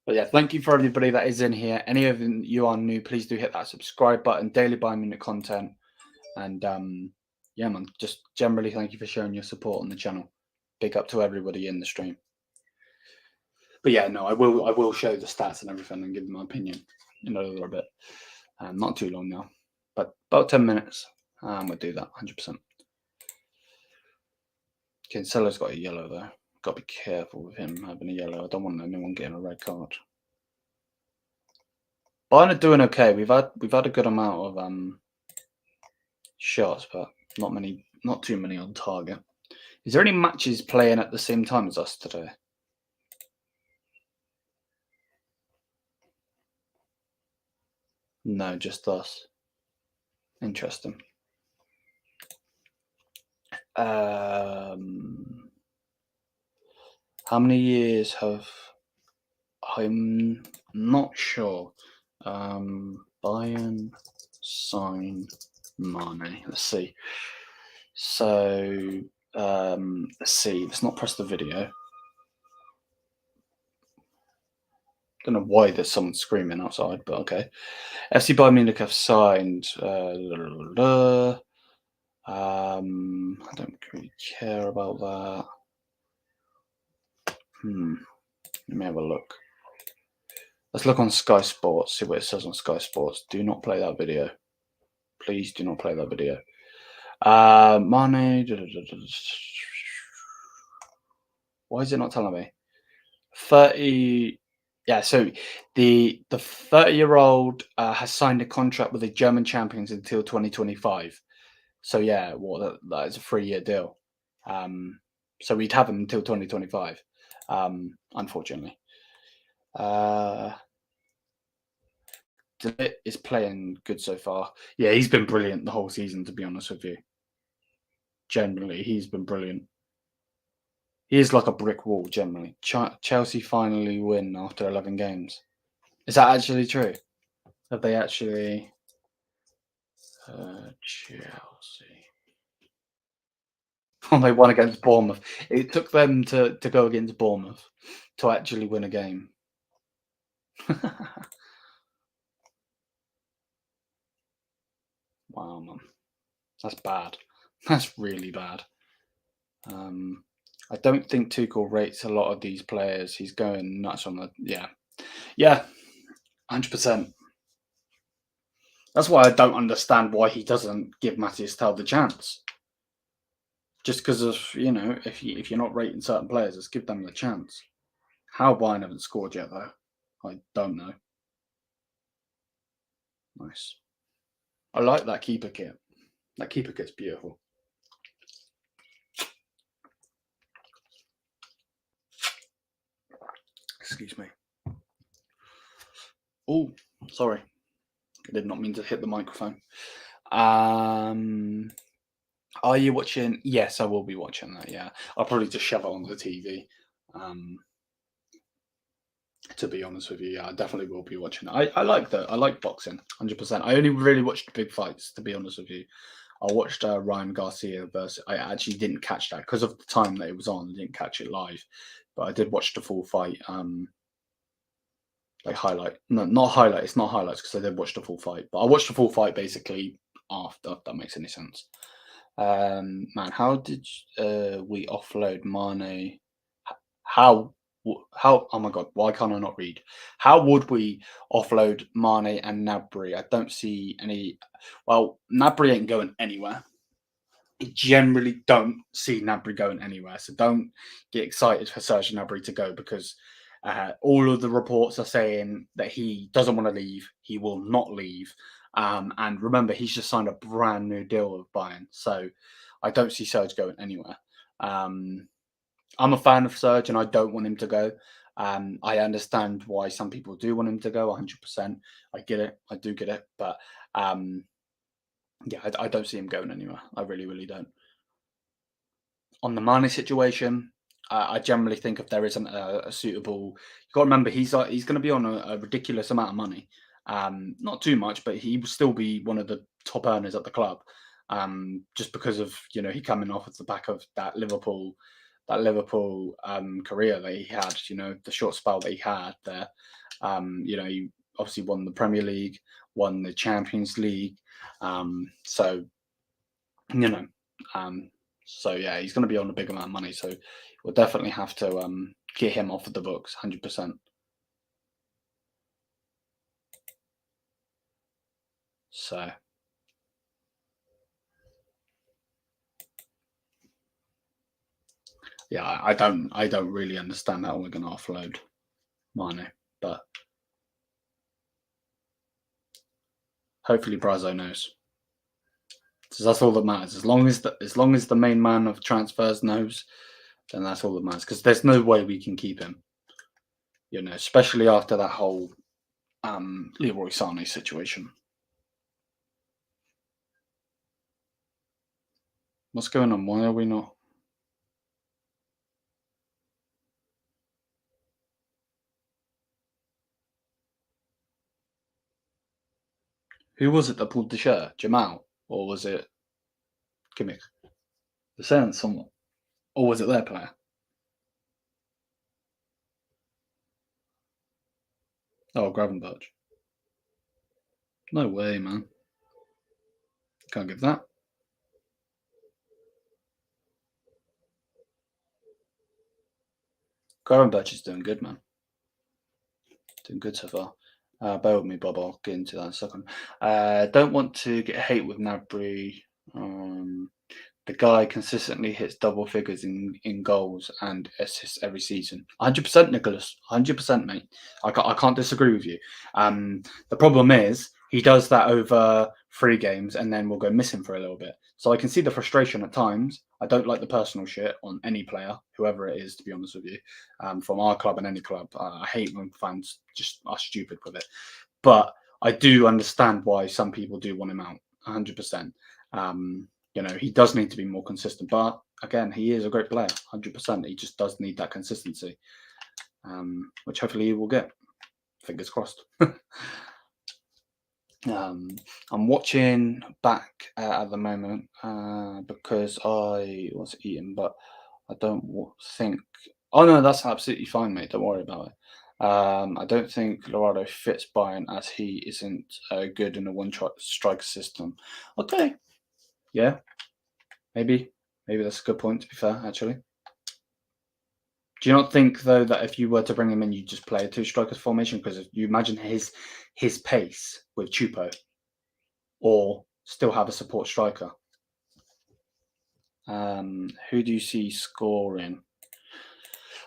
But yeah, thank you for everybody that is in here. Any of you are new, please do hit that subscribe button. Daily Bayern Munich content. And yeah, man, just generally thank you for showing your support on the channel. Big up to everybody in the stream. But yeah, no, I will show the stats and everything and give my opinion in a little bit. Not too long now, but about 10 minutes. We'll do that 100%. Cancelo's got a yellow though. Got to be careful with him having a yellow. I don't want anyone getting a red card. Bayern are doing okay. We've had a good amount of shots, but not too many on target. Is there any matches playing at the same time as us today? No, just us. Interesting. How many years have I'm not sure. Bayern sign Mane. Let's see. So let's see. Let's not press the video. Don't know why there's someone screaming outside, but okay. FC Bayern Munich have signed. I don't really care about that. Let me have a look. Let's look on Sky Sports, see what it says on Sky Sports. Do not play that video. Please do not play that video. Mane. Why is it not telling me? 30. Yeah, so the 30-year-old has signed a contract with the German champions until 2025. So yeah, that is a 3-year deal. So we'd have him until 2025. Unfortunately. Is playing good so far. Yeah, he's been brilliant the whole season, to be honest with you. Generally, he's been brilliant. He is like a brick wall, generally. Chelsea finally win after 11 games. Is that actually true? Have they actually... Chelsea. Oh, they won against Bournemouth. It took them to go against Bournemouth to actually win a game. Wow, man. That's bad. That's really bad. I don't think Tuchel rates a lot of these players. He's going nuts on the... Yeah, 100%. That's why I don't understand why he doesn't give Matthias Tel the chance. Just because of, if you're not rating certain players, just give them the chance. How Bayern haven't scored yet, though, I don't know. Nice. I like that keeper kit. That keeper kit's beautiful. Excuse me. Oh, sorry. I did not mean to hit the microphone. Are you watching? Yes, I will be watching that. Yeah, I'll probably just shove it on the TV. Um, to be honest with you, yeah, I definitely will be watching it. I like that. I like boxing, 100%. I only really watched the big fights. To be honest with you, I watched Ryan Garcia versus. I actually didn't catch that because of the time that it was on. I didn't catch it live, but I did watch the full fight. Like highlight. No, not highlight. It's not highlights because I did watch the full fight. But I watched the full fight basically after. If that makes any sense. Man, how did we offload Mane? How? How? Oh my God! Why can't I not read? How would we offload Mane and Nabry? I don't see any. Well, Nabry ain't going anywhere. I generally don't see Nabry going anywhere. So don't get excited for Serge Gnabry to go because all of the reports are saying that he doesn't want to leave. He will not leave. And remember, he's just signed a brand new deal with Bayern. So I don't see Serge going anywhere. Um, I'm a fan of Serge and I don't want him to go. I understand why some people do want him to go 100%. I get it. I do get it. But yeah, I don't see him going anywhere. I really, really don't. On the Mane situation, I generally think if there isn't a suitable, you got to remember he's going to be on a ridiculous amount of money. Not too much, but he will still be one of the top earners at the club. Just because of he coming off at the back of that Liverpool career that he had. The short spell that he had there. He obviously won the Premier League, won the Champions League. So you know. Um, so yeah, he's going to be on a big amount of money. So we'll definitely have to get him off of the books, 100%. So yeah, I don't really understand how we're going to offload Mane, but hopefully Brazo knows. So that's all that matters. As long as the main man of transfers knows, then that's all that matters. Because there's no way we can keep him. Especially after that whole Leroy Sané situation. What's going on? Why are we not? Who was it that pulled the shirt? Jamal? Or was it Kimmich? They're saying someone. Or was it their player? Oh, Gravenberch. No way, man. Can't give that. Gravenberch is doing good, man. Doing good so far. Bear with me, Bob. I'll get into that in a second. Don't want to get hate with Nabry. The guy consistently hits double figures in goals and assists every season. 100%, Nicholas. 100%, mate. I can't disagree with you. The problem is he does that over 3 games and then we'll go missing for a little bit. So I can see the frustration at times. I don't like the personal shit on any player, whoever it is, to be honest with you, from our club and any club. I hate when fans just are stupid with it. But I do understand why some people do want him out, 100%. He does need to be more consistent, but again, he is a great player, 100%. He just does need that consistency, which hopefully he will get. Fingers crossed. I'm watching back at the moment because I was eating, but I don't think. Oh no, that's absolutely fine, mate. Don't worry about it. I don't think Lorado fits Bayern as he isn't good in a one-striker system. Okay, yeah, maybe that's a good point. To be fair, actually, do you not think though that if you were to bring him in, you just play a two-strikers formation? Because if you imagine his pace with Chupo, or still have a support striker. Who do you see scoring?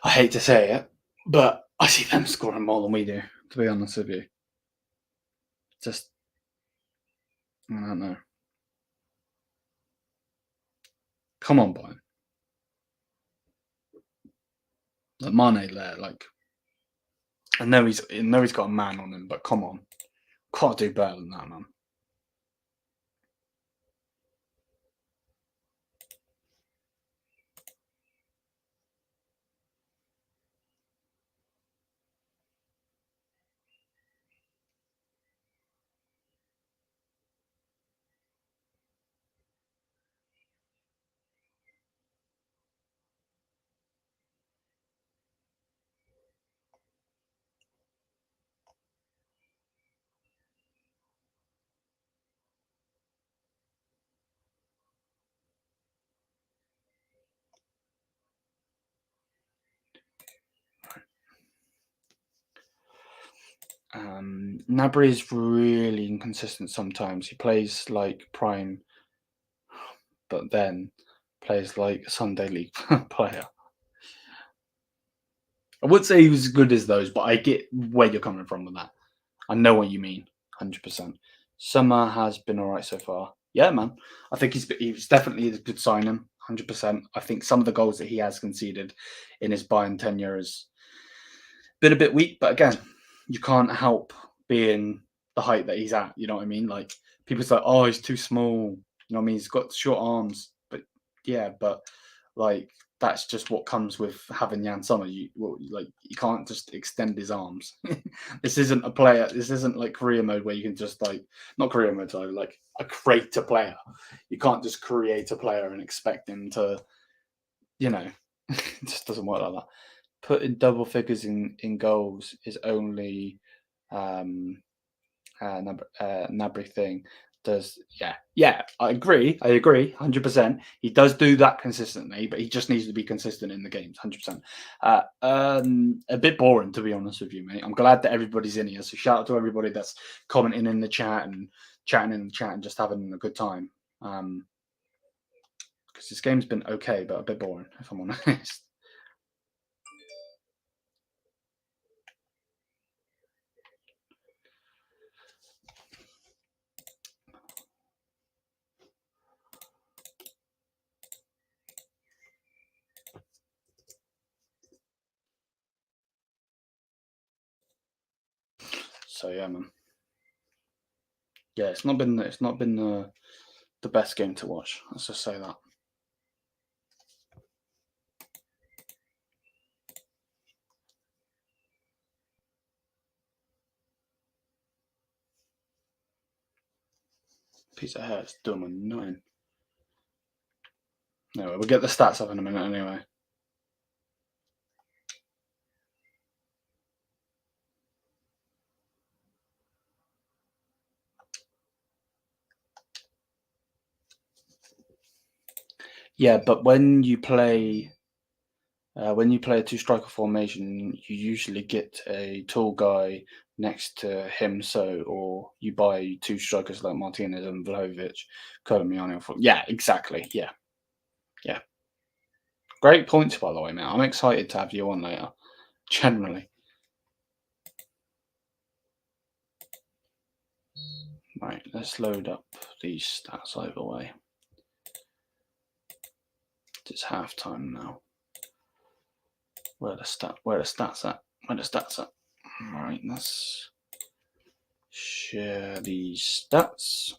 I hate to say it, but I see them scoring more than we do. To be honest with you, just I don't know. Come on, Bayern. Like Mane there, like I know he's got a man on him, but come on, can't do better than that, man. Gnabry is really inconsistent sometimes. He plays like prime, but then plays like a Sunday league player. I would say he was as good as those, but I get where you're coming from with that. I know what you mean, 100%. Summer has been all right so far. Yeah, man. I think he's definitely a good signing, 100%. I think some of the goals that he has conceded in his Bayern tenure has been a bit weak, but again, you can't help being the height that he's at. You know what I mean? Like people say, "Oh, he's too small." You know what I mean? He's got short arms, but yeah, but like that's just what comes with having Jan Sommer. You can't just extend his arms. This isn't a player. This isn't like career mode where you can just like not career mode, sorry, like a create a player. You can't just create a player and expect him to, it just doesn't work like that. Putting double figures in goals is only Gnabry thing. Yeah, I agree 100%. He does do that consistently, but he just needs to be consistent in the games 100%. A bit boring, to be honest with you, mate. I'm glad that everybody's in here, so shout out to everybody that's commenting in the chat and chatting in the chat and just having a good time, because this game's been okay but a bit boring, if I'm honest. So yeah, man. Yeah, it's not been the best game to watch. Let's just say that. Piece of hair is dumb and annoying. Anyway, we'll get the stats up in a minute anyway. Yeah, but when you play a two-striker formation, you usually get a tall guy next to him, or you buy two strikers like Martinez and Vlahovic, Kolomyani. Yeah, exactly. Yeah. Great points, by the way, man. I'm excited to have you on later. Generally. Right, let's load up these stats either way. It's halftime now. Where the stats at? Alright, let's share these stats.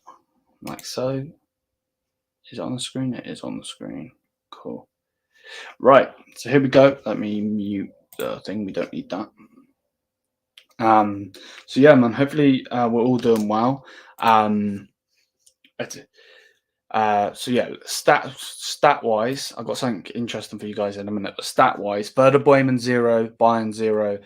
Like so. Is it on the screen? It is on the screen. Cool. Right, so here we go. Let me mute the thing. We don't need that. So yeah, man, hopefully we're all doing well. So yeah, stat wise, I've got something interesting for you guys in a minute. But stat wise, Werder Bremen 0, Bayern 0.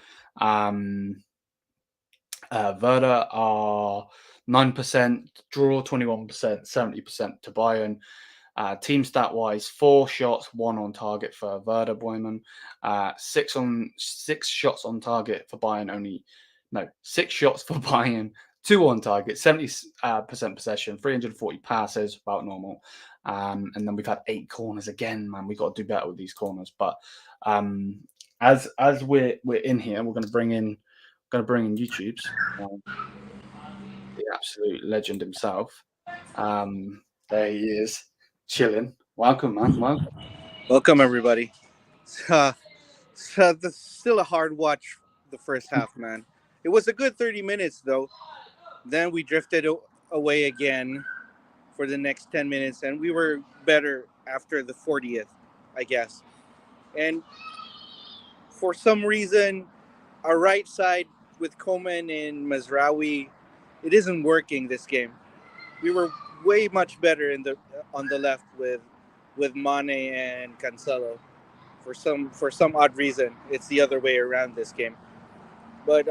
Werder are 9%, draw 21%, 70% to Bayern. Team stat wise, 4 shots, 1 on target for Werder Bremen. 6 shots on target for Bayern. 6 shots for Bayern. 2 on target, 70% possession, 340 passes, about normal. And then we've had 8 corners again, man. We've got to do better with these corners. But as we're in here, we're going to bring in YouTube's the absolute legend himself. There he is, chilling. Welcome, man. Welcome, everybody. That's still a hard watch, the first half, man. It was a good 30 minutes, though. Then we drifted away again for the next 10 minutes, and we were better after the 40th, I guess. And for some reason, our right side with Coman and Mazraoui, it isn't working this game. We were way much better on the left with Mane and Cancelo. For some odd reason, it's the other way around this game. But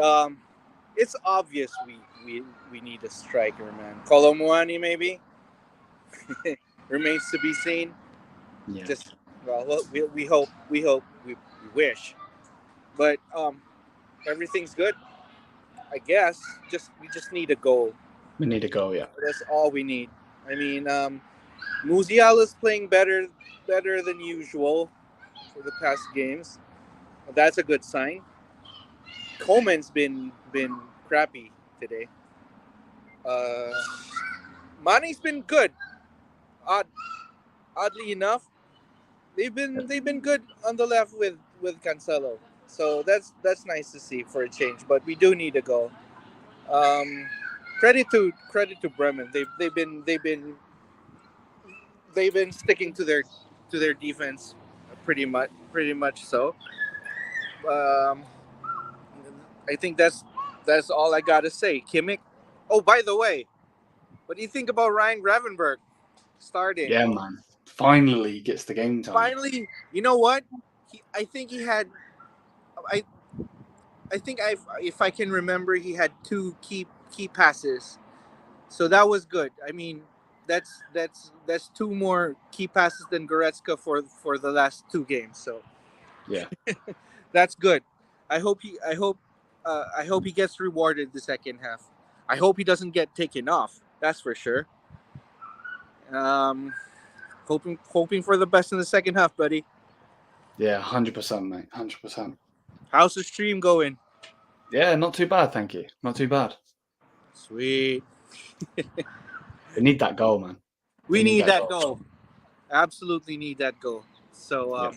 it's obvious we need a striker, man. Kolomyani maybe remains to be seen. Yeah. Just we hope we wish, but everything's good. I guess we just need a goal. We need a goal, yeah. That's all we need. I mean, Musiala's playing better than usual for the past games. That's a good sign. Coleman's been crappy today. Uh, Mane's been good. Odd, oddly enough, they've been good on the left with Cancelo. So that's nice to see for a change. But we do need a goal. Um, credit to Bremen. They've been sticking to their defense pretty much so. Um, I think that's all I gotta say. Kimmich. Oh, by the way, what do you think about Ryan Gravenberg starting? Yeah, man. Finally gets the game time. Finally, you know what? I think he had. I I think if I can remember, he had two key passes, so that was good. I mean, that's two more key passes than Goretzka for the last two games. So Yeah. that's good. I hope he gets rewarded the second half. I hope he doesn't get taken off. That's for sure. Um, hoping for the best in the second half, buddy. Yeah, 100%, mate. 100%. How's the stream going? Yeah, not too bad, thank you. Not too bad. Sweet. We need that goal, man. We need that goal. Absolutely need that goal. So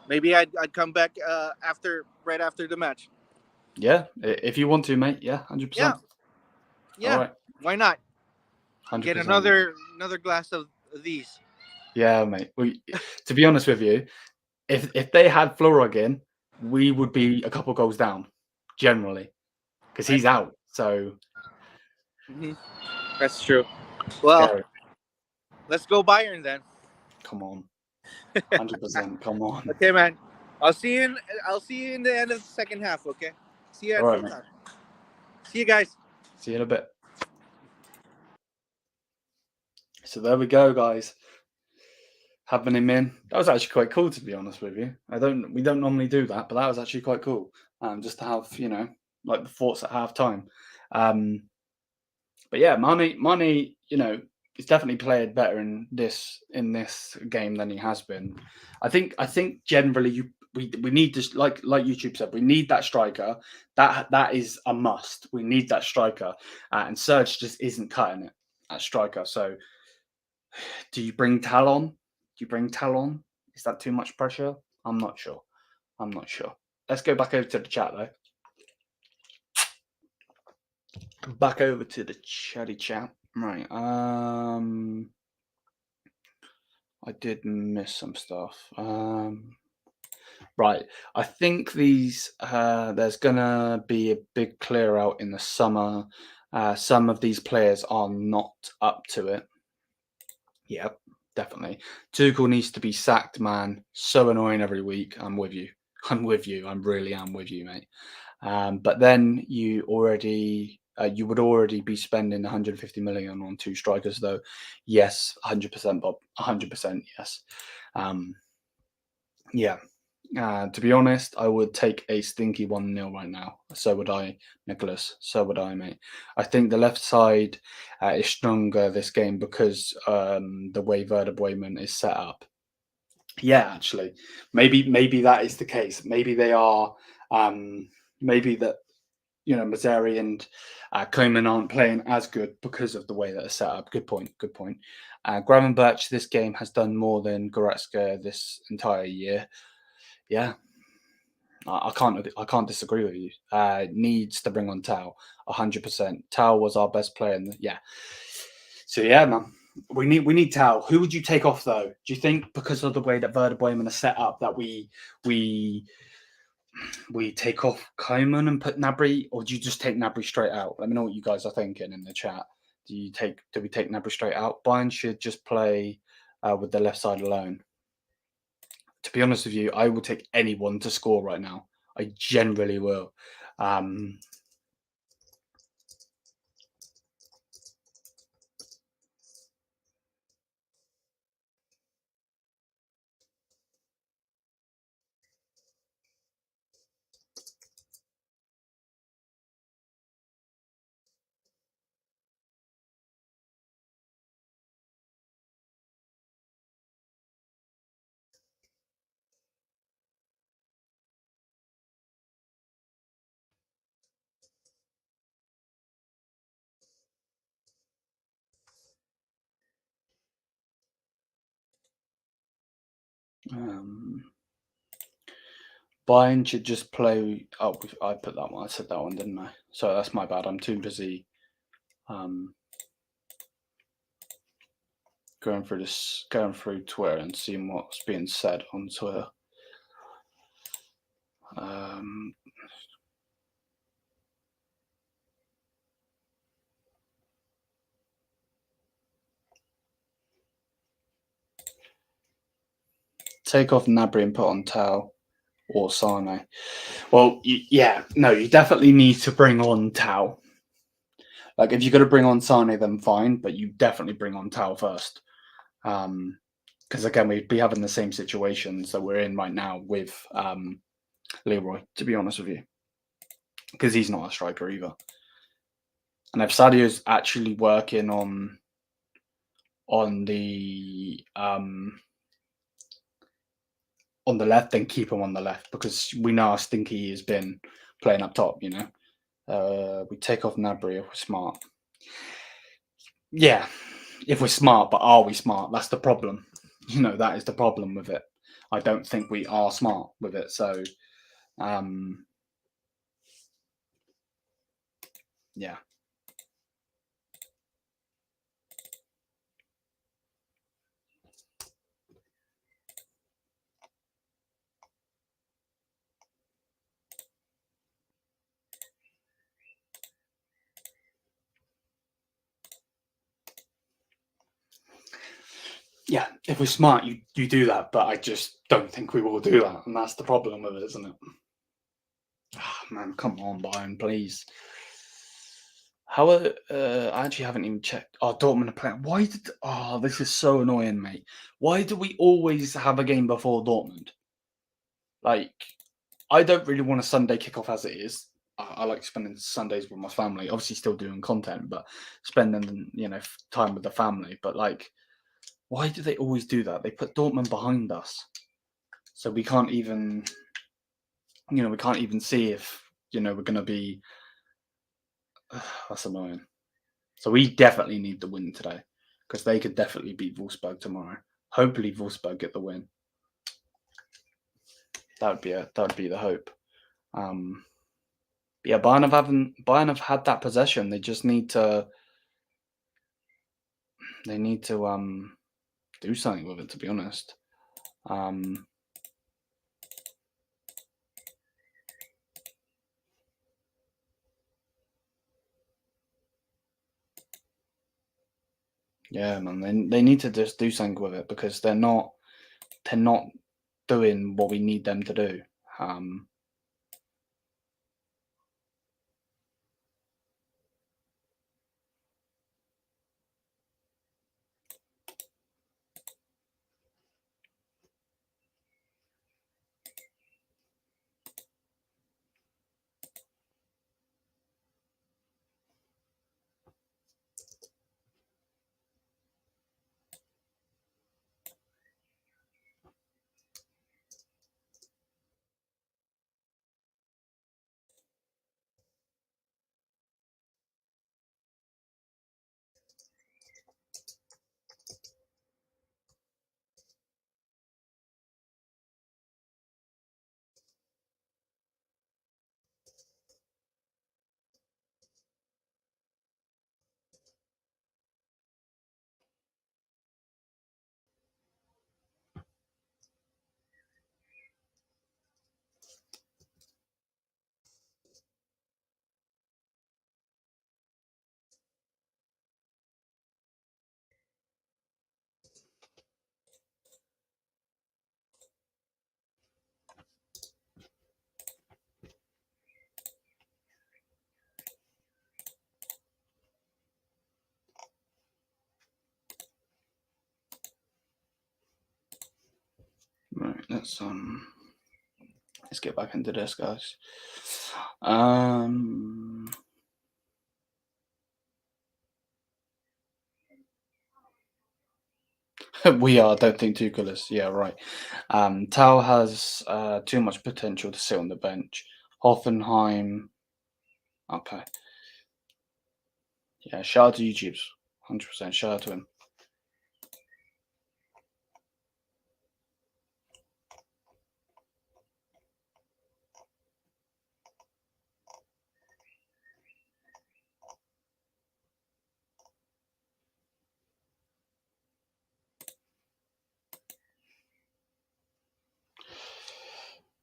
maybe I'd come back right after the match. Yeah, if you want to, mate. Yeah, 100%. Yeah. All right. Why not? 100%. Get another glass of these. Yeah, mate. To be honest with you, if they had Florog in, we would be a couple goals down, generally, because he's out. So that's true. Well, scary. Let's go Bayern then. Come on, 100%. Come on. Okay, man. I'll see you in the end of the second half. Okay. See you at full time. See you guys. See you in a bit. So there we go, guys. Having him in, that was actually quite cool, to be honest with you. We don't normally do that, but that was actually quite cool. Just to have, like the thoughts at half time. But yeah, Mane, he's definitely played better in this game than he has been. I think generally we need this, like YouTube said, we need that striker. That is a must. We need that striker, and Serge just isn't cutting it at striker. So, do you bring Tal on? Is that too much pressure? I'm not sure. Let's go back over to the chat though. Back over to the chatty chat. Right. I did miss some stuff. Right. I think there's gonna be a big clear out in the summer. Some of these players are not up to it. Yep, definitely. Tuchel needs to be sacked, man. So annoying every week. I'm with you. I really am with you, mate. But then you would already be spending 150 million on two strikers, though. Yes, 100%, Bob. 100%, yes. Yeah. To be honest, I would take a stinky 1-0 right now. So would I, Nicholas. So would I, mate. I think the left side is stronger this game because the way Werder Bremen is set up. Yeah, actually, maybe that is the case. Maybe they are. Maybe that Mazzari and Koeman aren't playing as good because of the way that they're set up. Good point. Gravenberch this game has done more than Goretzka this entire year. Yeah, I can't disagree with you. Needs to bring on Tau 100%. Tau was our best player, So yeah, man. We need Tau. Who would you take off though? Do you think because of the way that Werder Bremen are set up that we take off Koeman and put Gnabry, or do you just take Gnabry straight out? Let me know what you guys are thinking in the chat. Do we take Gnabry straight out? Bayern should just play with the left side alone. To be honest with you, I will take anyone to score right now. I generally will. Bayern should just play. Oh, I put that one. I said that one, didn't I? So that's my bad. I'm too busy going through Twitter and seeing what's being said on Twitter. Take off Gnabry and put on Tau or Sane. Well, yeah, no, you definitely need to bring on Tau. Like, if you're going to bring on Sane, then fine, but you definitely bring on Tau first. Because, again, we'd be having the same situations that we're in right now with Leroy, to be honest with you. Because he's not a striker either. And if Sadio's actually working on the left, then keep him on the left, because we know how stinky he has been playing up top, you know. We take off Gnabry if we're smart. Yeah, if we're smart, but are we smart? That's the problem. You know, that is the problem with it. I don't think we are smart with it. So, yeah. Yeah, if we're smart, you do that, but I just don't think we will do that, and that's the problem with it, isn't it? Oh, man, come on, Bayern, please. How I actually haven't even checked. Oh, Dortmund are playing. Why did? Oh, this is so annoying, mate. Why do we always have a game before Dortmund? Like, I don't really want a Sunday kickoff as it is. I like spending Sundays with my family. Obviously, still doing content, but spending time with the family. But like, why do they always do that? They put Dortmund behind us, so we can't even see if we're going to be. That's annoying. So we definitely need the win today, because they could definitely beat Wolfsburg tomorrow. Hopefully, Wolfsburg get the win. That would be the hope. Yeah, Bayern have had that possession. They just need to. They need to do something with it, to be honest. Yeah, man, they need to just do something with it, because they're not doing what we need them to do. Right, let's get back into this, guys. We are. Don't think too colours. Yeah, right. Tau has too much potential to sit on the bench. Hoffenheim. Okay. Yeah, shout out to YouTube's. 100%. Shout out to him.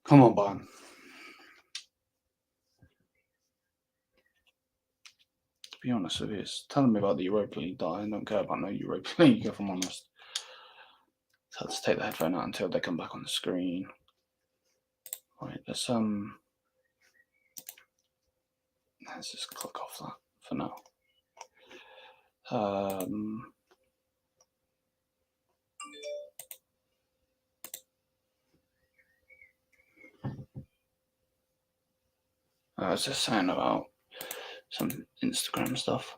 Come on, Bayern. To be honest with you, it's telling me about the Europa League. I don't care about no Europa League, if I'm honest. So let's take the headphone out until they come back on the screen. Right, let's just click off that for now. I was just saying about some Instagram stuff.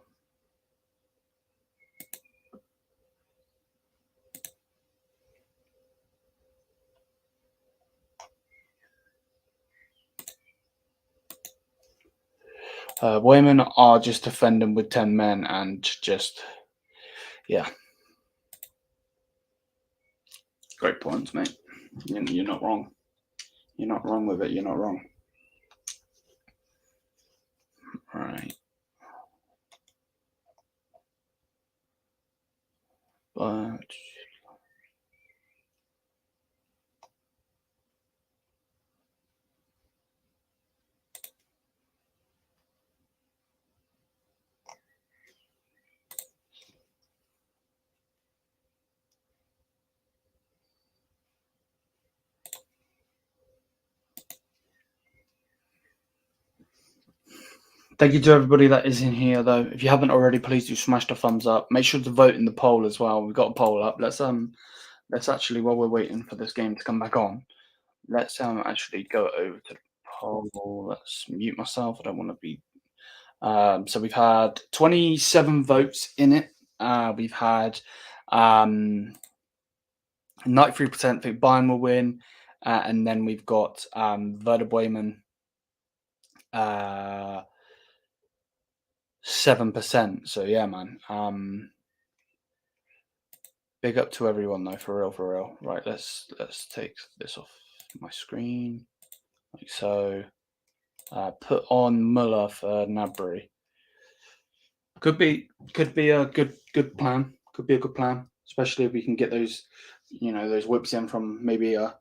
Women are just defending with 10 men and just, yeah. Great points, mate. You're not wrong. You're not wrong with it. You're not wrong. Right. But thank you to everybody that is in here, though. If you haven't already, please do smash the thumbs up. Make sure to vote in the poll as well. We've got a poll up. Let's actually, while we're waiting for this game to come back on, let's actually go over to the poll. Let's mute myself. I don't want to be. So we've had 27 votes in it. We've had 93% think Bayern will win, and then we've got Werder Bremen 7%. So yeah, man. Big up to everyone though, for real. Right, let's take this off my screen, like so. Put on Muller for Nabry. Could be a good plan. Could be a good plan, especially if we can get those, those whips in from maybe a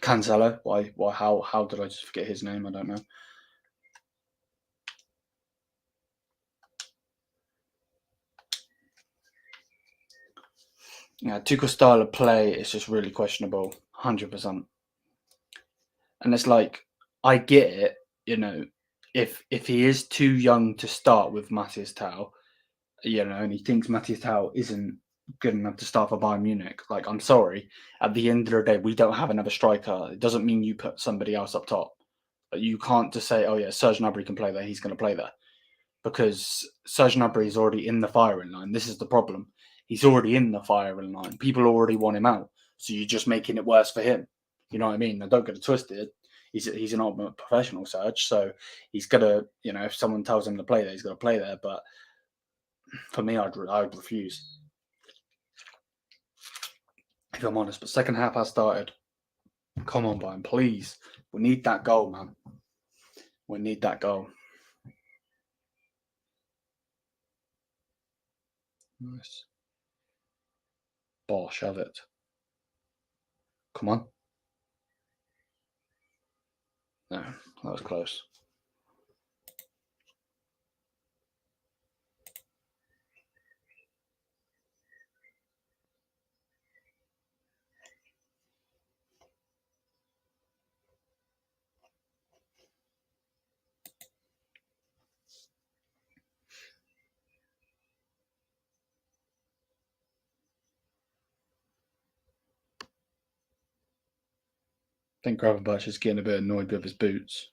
Cancelo. Why? How did I just forget his name? I don't know. Yeah, Tuchel's style of play is just really questionable, 100%. And it's like, I get it, if he is too young to start with Matthias Tau, and he thinks Matthias Tau isn't good enough to start for Bayern Munich. Like, I'm sorry, at the end of the day, we don't have another striker. It doesn't mean you put somebody else up top. You can't just say, oh yeah, Serge Gnabry can play there, he's going to play there. Because Serge Gnabry is already in the firing line. This is the problem. He's already in the firing line. People already want him out. So you're just making it worse for him. You know what I mean? Now, don't get it twisted. He's an ultimate professional, Serge. So he's got to, if someone tells him to play there, he's got to play there. But for me, I'd refuse, if I'm honest. But second half has started. Come on, Bayern, please. We need that goal, man. We need that goal. Nice. Bosh, have it. Come on. No, that was close. I think Gravenberch is getting a bit annoyed with his boots.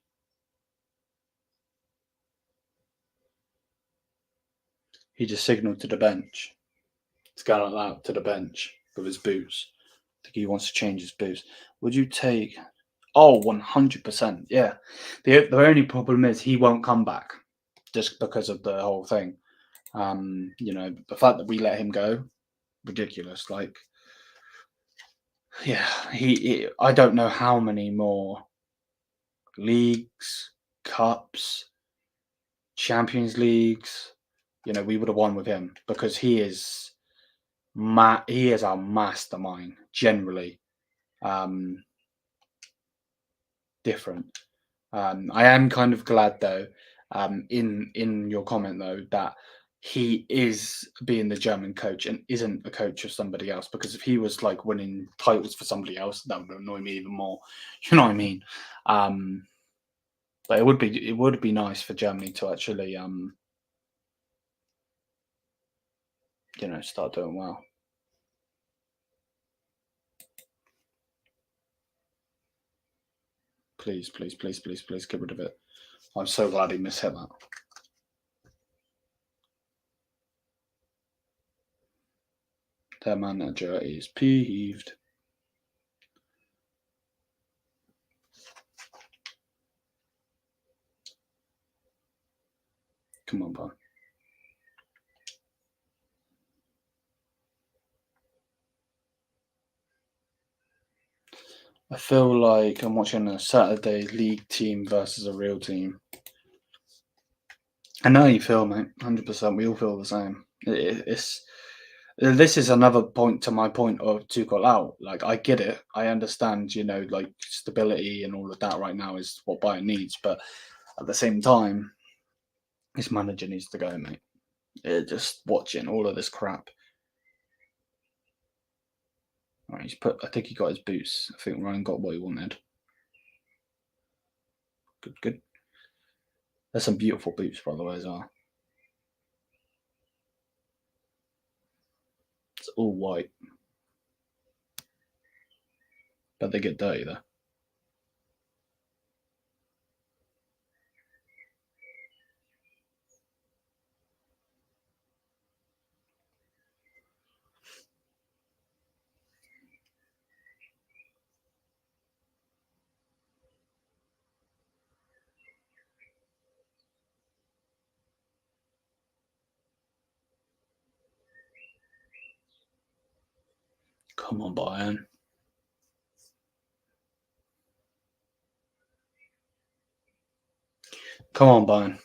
He just signalled to the bench. He's going like that to the bench with his boots. I think he wants to change his boots. Would you take... Oh, 100%. Yeah. The only problem is he won't come back just because of the whole thing. The fact that we let him go, ridiculous. Like, yeah, I don't know how many more leagues, cups, Champions Leagues, we would have won with him, because he is He is a mastermind. Generally, um, different. I am kind of glad though, in your comment though, that he is being the German coach and isn't a coach of somebody else. Because if he was like winning titles for somebody else, that would annoy me even more. You know what I mean? But it would be nice for Germany to actually start doing well. Please, please, please, please, please get rid of it. I'm so glad he mishit that. Their manager is peeved. Come on, bro. I feel like I'm watching a Saturday league team versus a real team. I know how you feel, mate. 100%. We all feel the same. This is another point to my point of Tuchel out. Like, I get it. I understand, like stability and all of that right now is what Bayern needs. But at the same time, his manager needs to go, mate. Just watching all of this crap. All right, I think he got his boots. I think Ryan got what he wanted. Good, good. There's some beautiful boots, by the way, as well. It's all white. But they get dirty, though. Come on, Bayern. Come on, Bayern.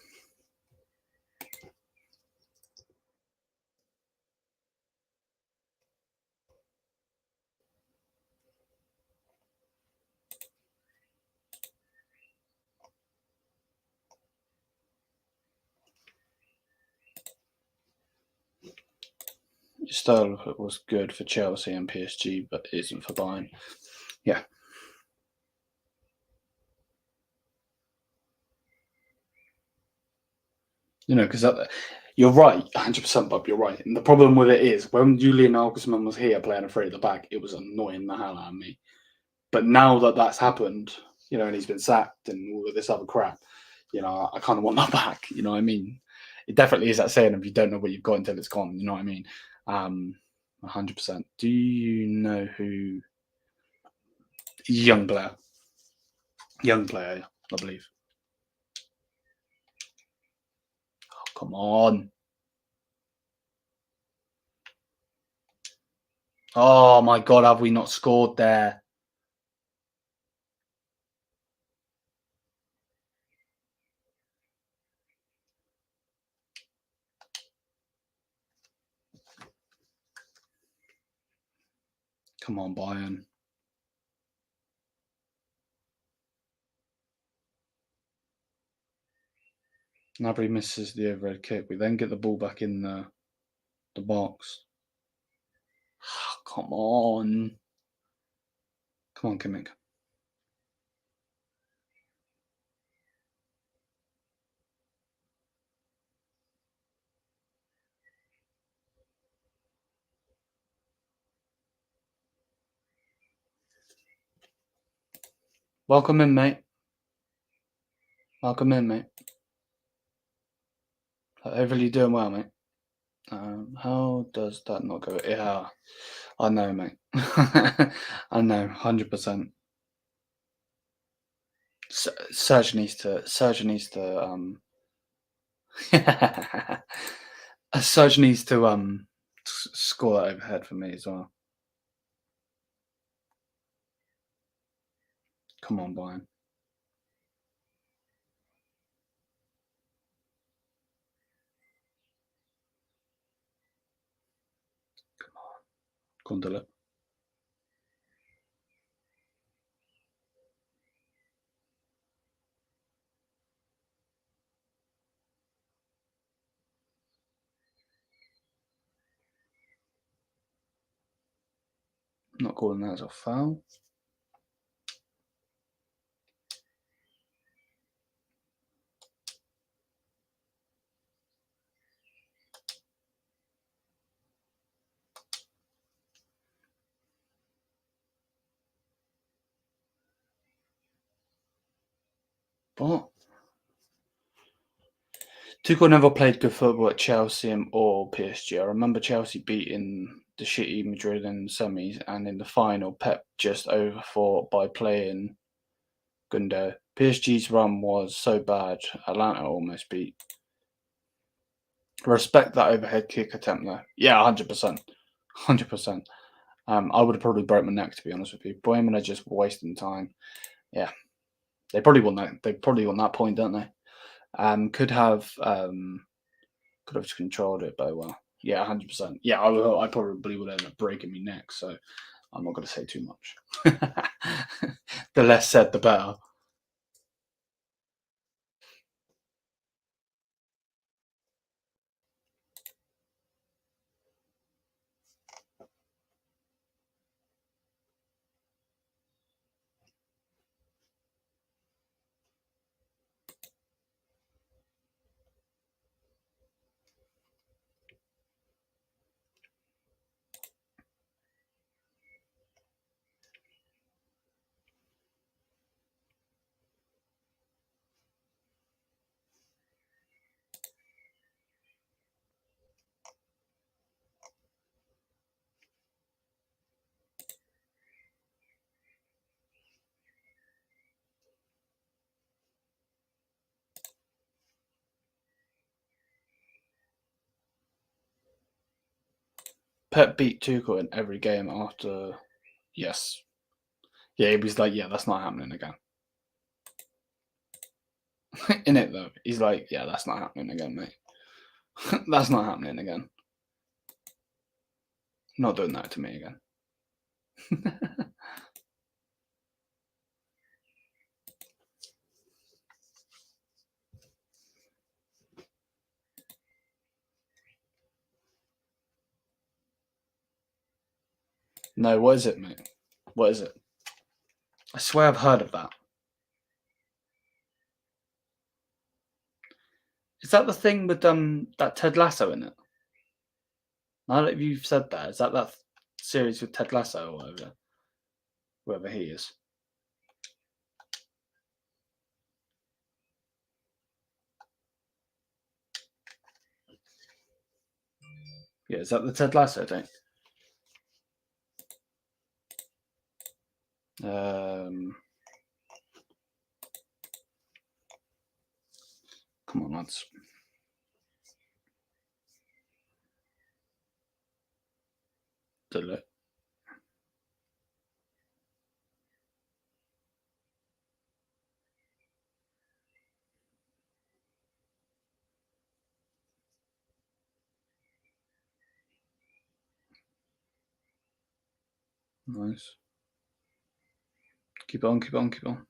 Still, it was good for Chelsea and PSG, but isn't for Bayern. Yeah. Because you're right, 100%, Bob. You're right. And the problem with it is when Julian Nagelsmann was here playing a three at the back, it was annoying the hell out of me. But now that that's happened, and he's been sacked and all of this other crap, I kind of want that back. You know what I mean? It definitely is that saying of you don't know what you've got until it's gone. You know what I mean? 100%. Do you know who? Young player, I believe. Oh, come on. Oh my God, have we not scored there? Come on, Bayern. Gnabry misses the overhead kick. We then get the ball back in the box. Oh, come on. Come on, Kimmich. Welcome in, mate. Welcome in, mate. Overly doing well, mate. How does that not go? Yeah, I know, mate. I know, 100%. Serge needs to. Serge needs to. Serge needs to score that overhead for me as well. Come on, Bayern. Come on. Go on, Dylan. Not calling that as a foul. But Tuchel never played good football at Chelsea or PSG. I remember Chelsea beating the shitty Madrid in the semis, and in the final, Pep just overthought by playing Gundo. PSG's run was so bad, Atlanta almost beat. Respect that overhead kick attempt, though. Yeah, 100%. 100%. I would have probably broke my neck, to be honest with you. Bayern are just wasting time. Yeah. They probably want that. They probably want that point, don't they? Could have just controlled it, but well, yeah, 100%. Yeah, I probably would end up breaking my neck, so I'm not going to say too much. The less said, the better. Pep beat Tuchel in every game after. Yes. Yeah, he was like, yeah, that's not happening again. In it, though, he's like, yeah, that's not happening again, mate. That's not happening again. Not doing that to me again. No, what is it, mate? What is it? I swear I've heard of that. Is that the thing with that Ted Lasso in it? Now that you've said that, is that series with Ted Lasso or whoever he is? Yeah, is that the Ted Lasso thing? Come on, lads. Delete. Nice. Keep on, keep on, keep on.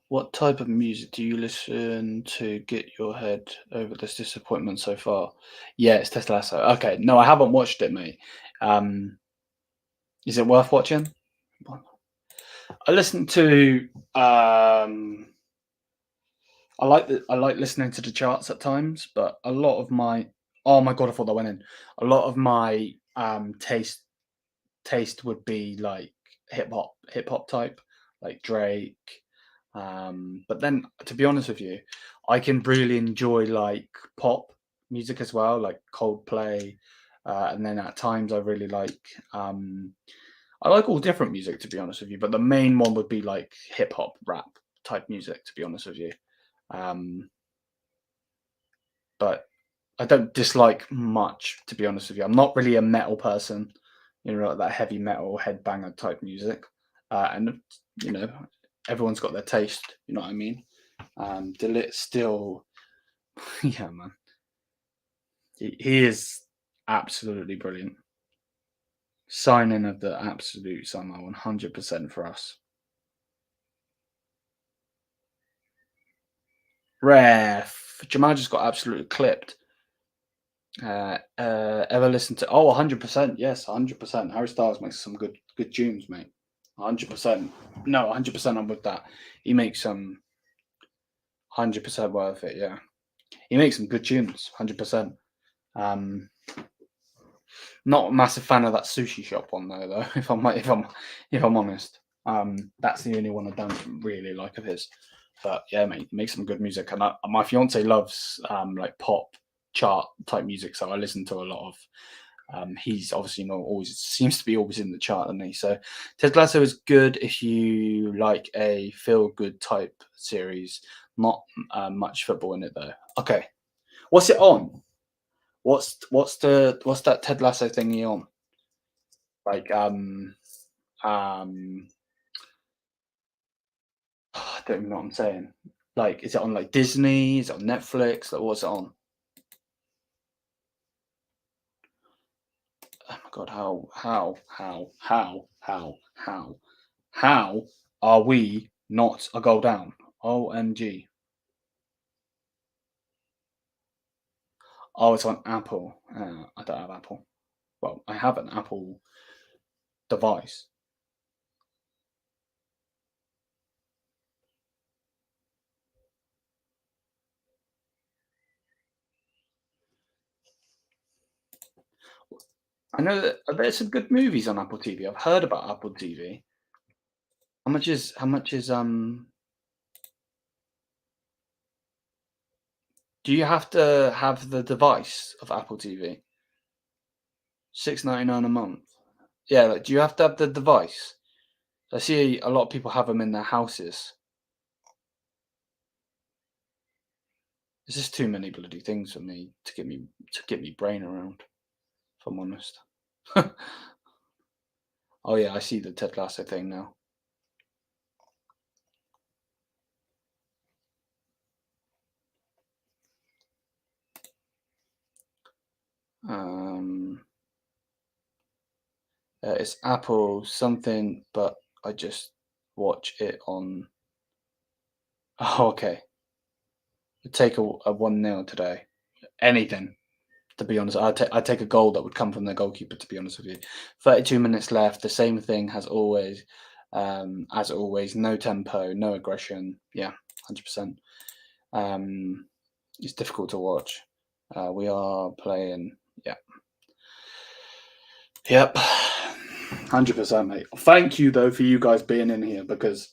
What type of music do you listen to get your head over this disappointment so far? Yeah, it's Ted Lasso. Okay, no, I haven't watched it, mate. Is it worth watching? I listen to. I like listening to the charts at times, but a lot of my. Oh my god! I thought that went in. A lot of my taste would be like hip hop type, like Drake. But then, to be honest with you, I can really enjoy like pop music as well, like Coldplay, and then at times I really like. I like all different music, to be honest with you, but the main one would be like hip hop, rap type music, to be honest with you. But I don't dislike much, to be honest with you. I'm not really a metal person, like that heavy metal headbanger type music. And everyone's got their taste. You know what I mean? Delit's still Yeah, man. He is absolutely brilliant. Signing of the absolute summer, 100% for us. Ref. Jamal just got absolutely clipped. Ever listened to? Oh, 100%. Yes, 100%. Harry Styles makes some good tunes, mate. 100%. No, 100%. I'm with that. He makes some 100% worth it. Yeah, he makes some good tunes. 100%. Not a massive fan of that sushi shop one though. If I'm honest, that's the only one I don't really like of his. But yeah, mate, he makes some good music, and my fiance loves like pop chart type music, so I listen to a lot of. He's obviously not always seems to be always in the chart, doesn't he? So Ted Lasso is good if you like a feel good type series. Not much football in it though. Okay, what's it on? What's that Ted Lasso thingy on? Like I don't even know what I'm saying. Like, is it on like Disney? Is it on Netflix? Like, what's it on? Oh my god, how are we not a goal down? OMG. Oh, it's on Apple. I don't have Apple. Well, I have an Apple device. I know that there's some good movies on Apple TV. I've heard about Apple TV. How much is do you have to have the device of Apple TV? 6.99 a month. Yeah, like, do you have to have the device? I see a lot of people have them in their houses. There's just too many bloody things for me to get me brain around, if I'm honest. Oh yeah, I see the Ted Lasso thing now. Um, it's Apple something, but I just watch it on. Oh, okay. Take a 1-0 today. Anything. To be honest, I'd take a goal that would come from the goalkeeper. To be honest with you, 32 minutes left. The same thing as always. No tempo, no aggression. Yeah, 100%. It's difficult to watch. We are playing. Yeah. Yep. 100%, mate. Thank you though for you guys being in here because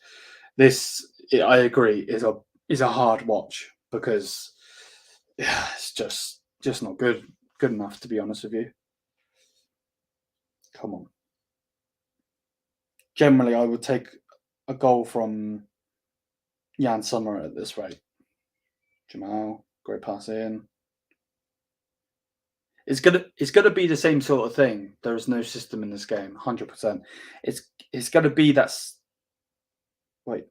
I agree, is a hard watch because yeah, it's just not good enough to be honest with you. Come on. Generally, I would take a goal from Jan Sommer at this rate. Jamal, great pass in. It's gonna be the same sort of thing. There is no system in this game, 100%. It's gonna be wait.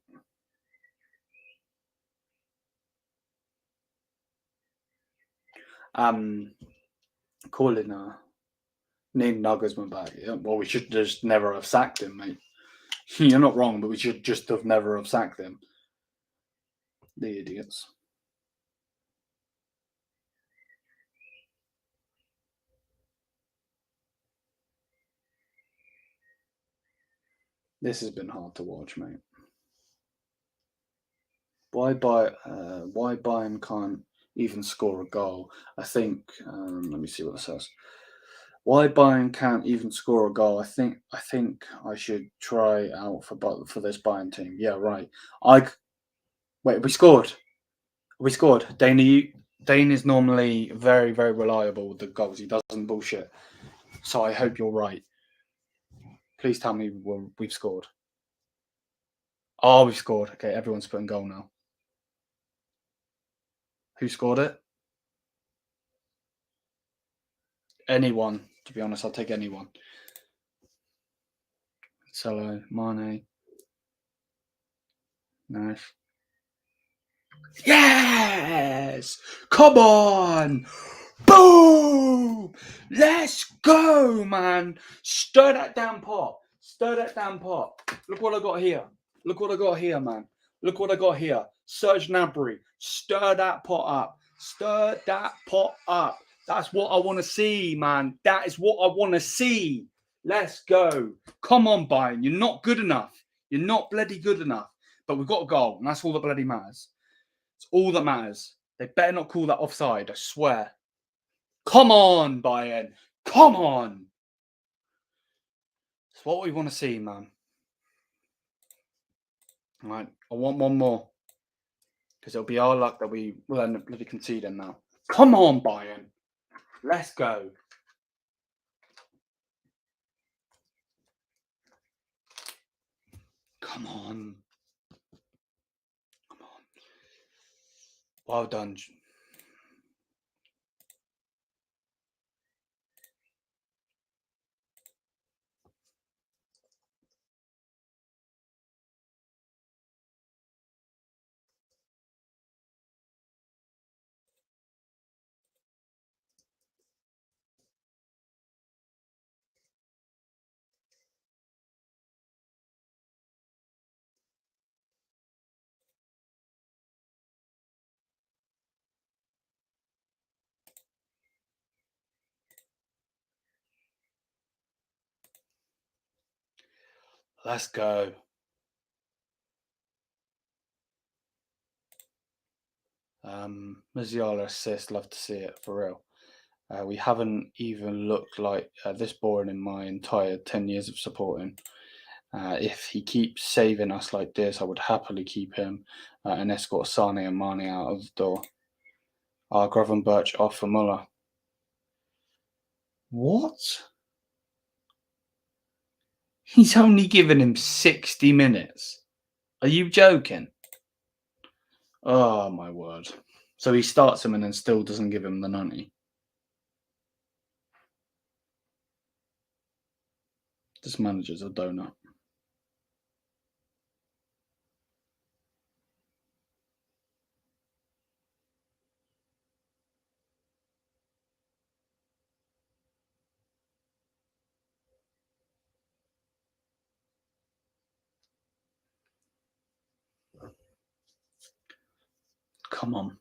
Um, calling named Nagelsmann back. Yeah, well, we should just never have sacked him, mate. You're not wrong, but we should just have never have sacked him. The idiots. This has been hard to watch, mate. Why Bayern can't even score a goal? I think. Let me see what it says. Why Bayern can't even score a goal? I think I should try out for this Bayern team. Yeah, right. Wait. We scored. We scored. Dane is normally very very reliable with the goals. He doesn't bullshit. So I hope you're right. Please tell me we've scored. Oh, we've scored. Okay, everyone's putting goal now. Who scored it? Anyone. To be honest, I'll take anyone. Solo, Mane. Nice. Yes! Come on! Boom! Let's go, man! Stir that damn pot. Stir that damn pot. Look what I got here. Look what I got here, man. Look what I got here. Serge Gnabry. Stir that pot up. Stir that pot up. That's what I want to see, man. That is what I want to see. Let's go. Come on, Bayern. You're not good enough. You're not bloody good enough. But we've got a goal, and that's all that bloody matters. It's all that matters. They better not call that offside, I swear. Come on, Bayern. Come on. It's what we want to see, man. All right, I want one more. Because it'll be our luck that we will end up bloody conceding now. Come on, Bayern. Let's go. Come on. Come on. Well done. Let's go. Musiala assist, love to see it, for real. We haven't even looked like this boring in my entire 10 years of supporting. If he keeps saving us like this, I would happily keep him and escort Sane and Mane out of the door. Gravenberch off for Muller. What? He's only given him 60 minutes. Are you joking? Oh, my word. So he starts him and then still doesn't give him the 90. This manager's a donut. Come on.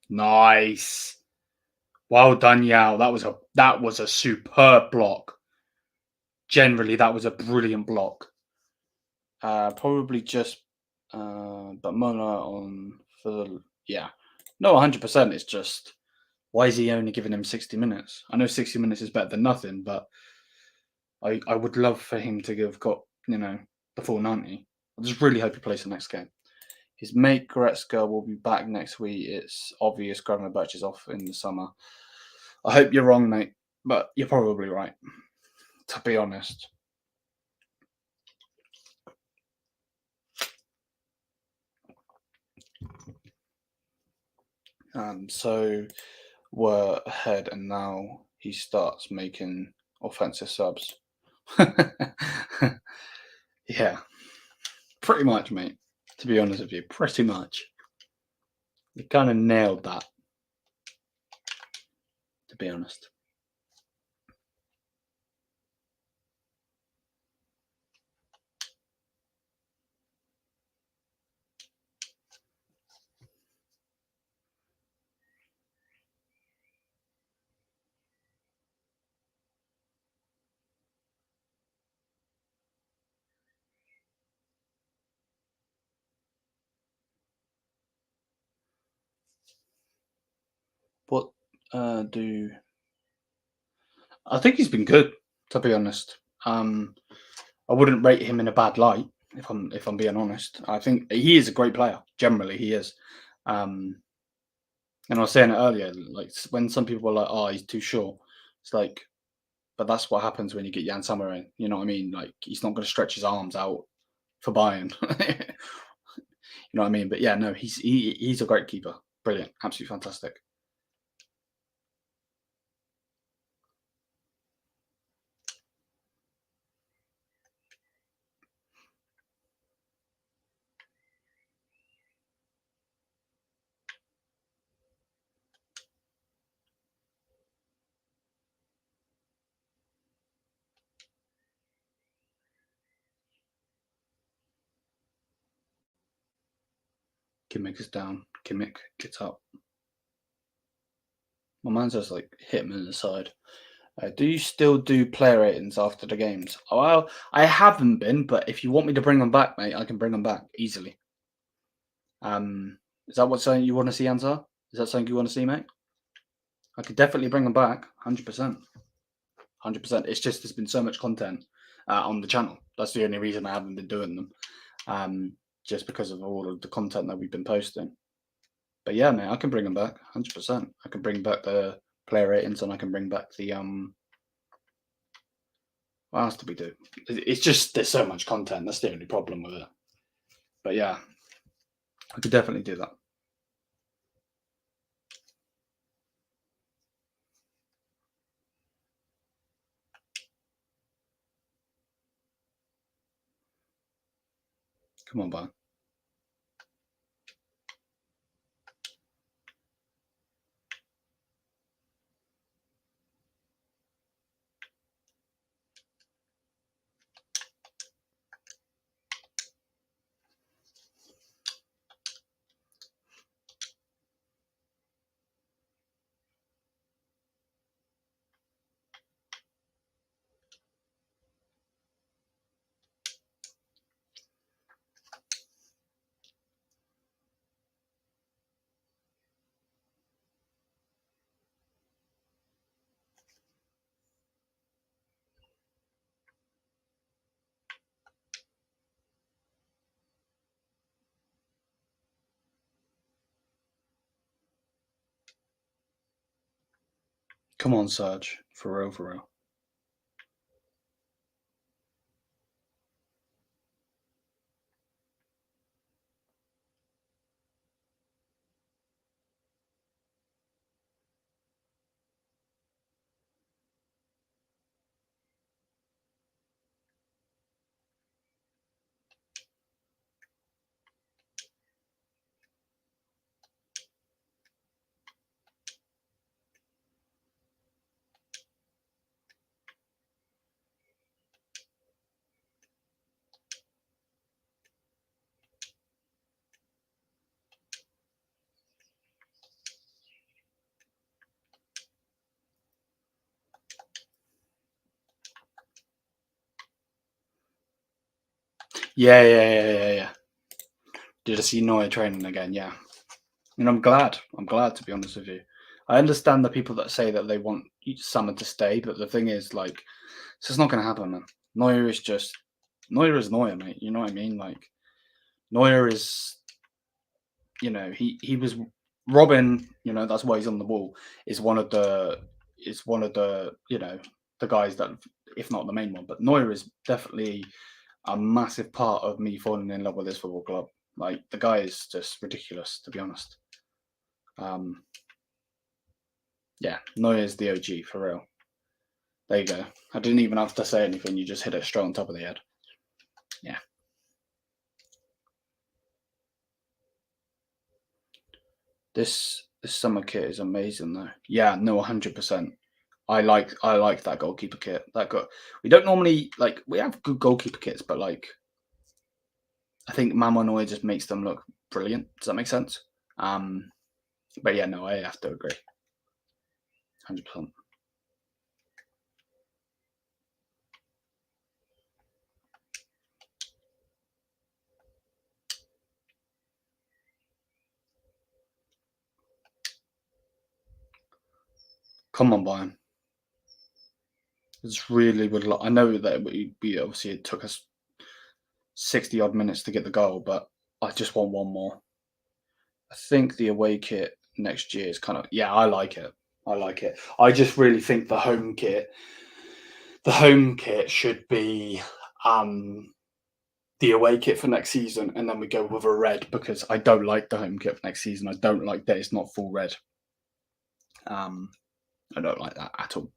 Nice. Well done, Yao. That was a superb block. Generally, that was a brilliant block. Probably just but Muller on for the No, 100%. It's just why is he only giving him 60 minutes? I know 60 minutes is better than nothing, but I would love for him to have got, the full 90. I just really hope he plays the next game. His mate Goretzka will be back next week. It's obvious Gravenberch is off in the summer. I hope you're wrong, mate, but you're probably right, to be honest. So we're ahead, and now he starts making offensive subs. Yeah, pretty much, mate. To be honest with you, pretty much. You kind of nailed that, to be honest. What do I think he's been good, to be honest. I wouldn't rate him in a bad light, if I'm being honest. I think he is a great player. Generally, he is. And I was saying it earlier, like when some people are like, "Oh, he's too short," it's like, but that's what happens when you get Jan Sommer in. You know what I mean? Like he's not going to stretch his arms out for Bayern. You know what I mean? But yeah, no, he's a great keeper. Brilliant, absolutely fantastic. Kimmich is down. Kimmich gets up. My man's just like hit him in the side. Do you still do player ratings after the games? Oh, well, I haven't been, but if you want me to bring them back, mate, I can bring them back easily. Is that something you want to see, Ansar? Is that something you want to see, mate? I could definitely bring them back, 100%. 100%. It's just there's been so much content on the channel. That's the only reason I haven't been doing them, just because of all of the content that we've been posting. But yeah, mate, I can bring them back, 100%. I can bring back the player ratings, and I can bring back the what else do we do? It's just there's so much content. That's the only problem with it. But yeah, I could definitely do that. Come on, Bayern. Come on, Serge. For real, for real. Yeah. Did I see Neuer training again? Yeah. And I'm glad. I'm glad, to be honest with you. I understand the people that say that they want Summer to stay, but the thing is, like, it's just not going to happen, man. Neuer is Neuer, mate. You know what I mean? Like, Neuer is, he was Robin. That's why he's on the wall. Is one of the the guys that, if not the main one, but Neuer is definitely a massive part of me falling in love with this football club. Like, the guy is just ridiculous, to be honest. Yeah, Neuer's the OG for real. There you go. I didn't even have to say anything. You just hit it straight on top of the head. Yeah. This summer kit is amazing, though. Yeah, no, 100%. I like that goalkeeper kit. We don't normally we have good goalkeeper kits, but I think Mama Neuer just makes them look brilliant. Does that make sense? But yeah, no, I have to agree. 100%. Come on, Bayern. It's really would. I know that we obviously it took us 60 odd minutes to get the goal, but I just want one more. I think the away kit next year is I like it. I just really think the home kit should be the away kit for next season, and then we go with a red, because I don't like the home kit for next season. I don't like that it's not full red. I don't like that at all.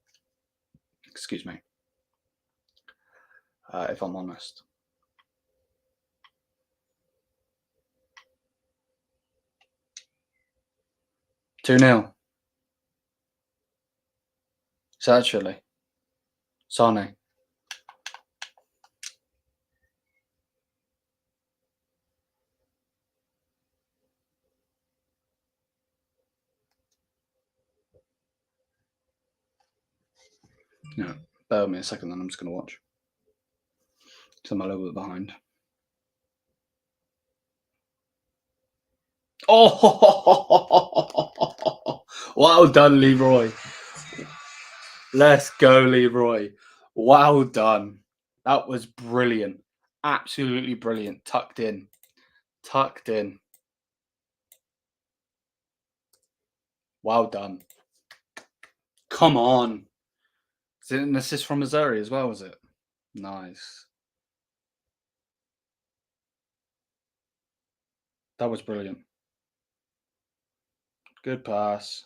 Excuse me. If I'm honest. Two 0. It's actually Sane. Yeah, bear with me a second, then I'm just going to watch. So I'm a little bit behind. Oh, well done, Leroy. Let's go, Leroy. Well done. That was brilliant. Absolutely brilliant. Tucked in. Tucked in. Well done. Come on. Is it an assist from Missouri as well, was it? Nice. That was brilliant. Good pass.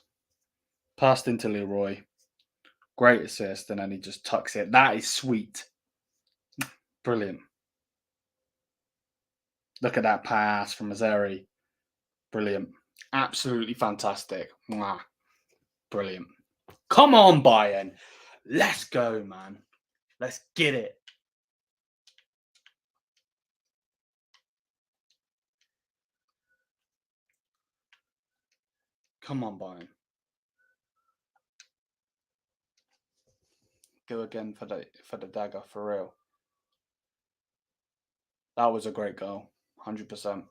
Passed into Leroy. Great assist, and then he just tucks it. That is sweet. Brilliant. Look at that pass from Missouri. Brilliant. Absolutely fantastic. Mwah. Brilliant. Come on, Bayern. Let's go, man. Let's get it. Come on, Bayern. Go again for the dagger, for real. That was a great goal. 100%.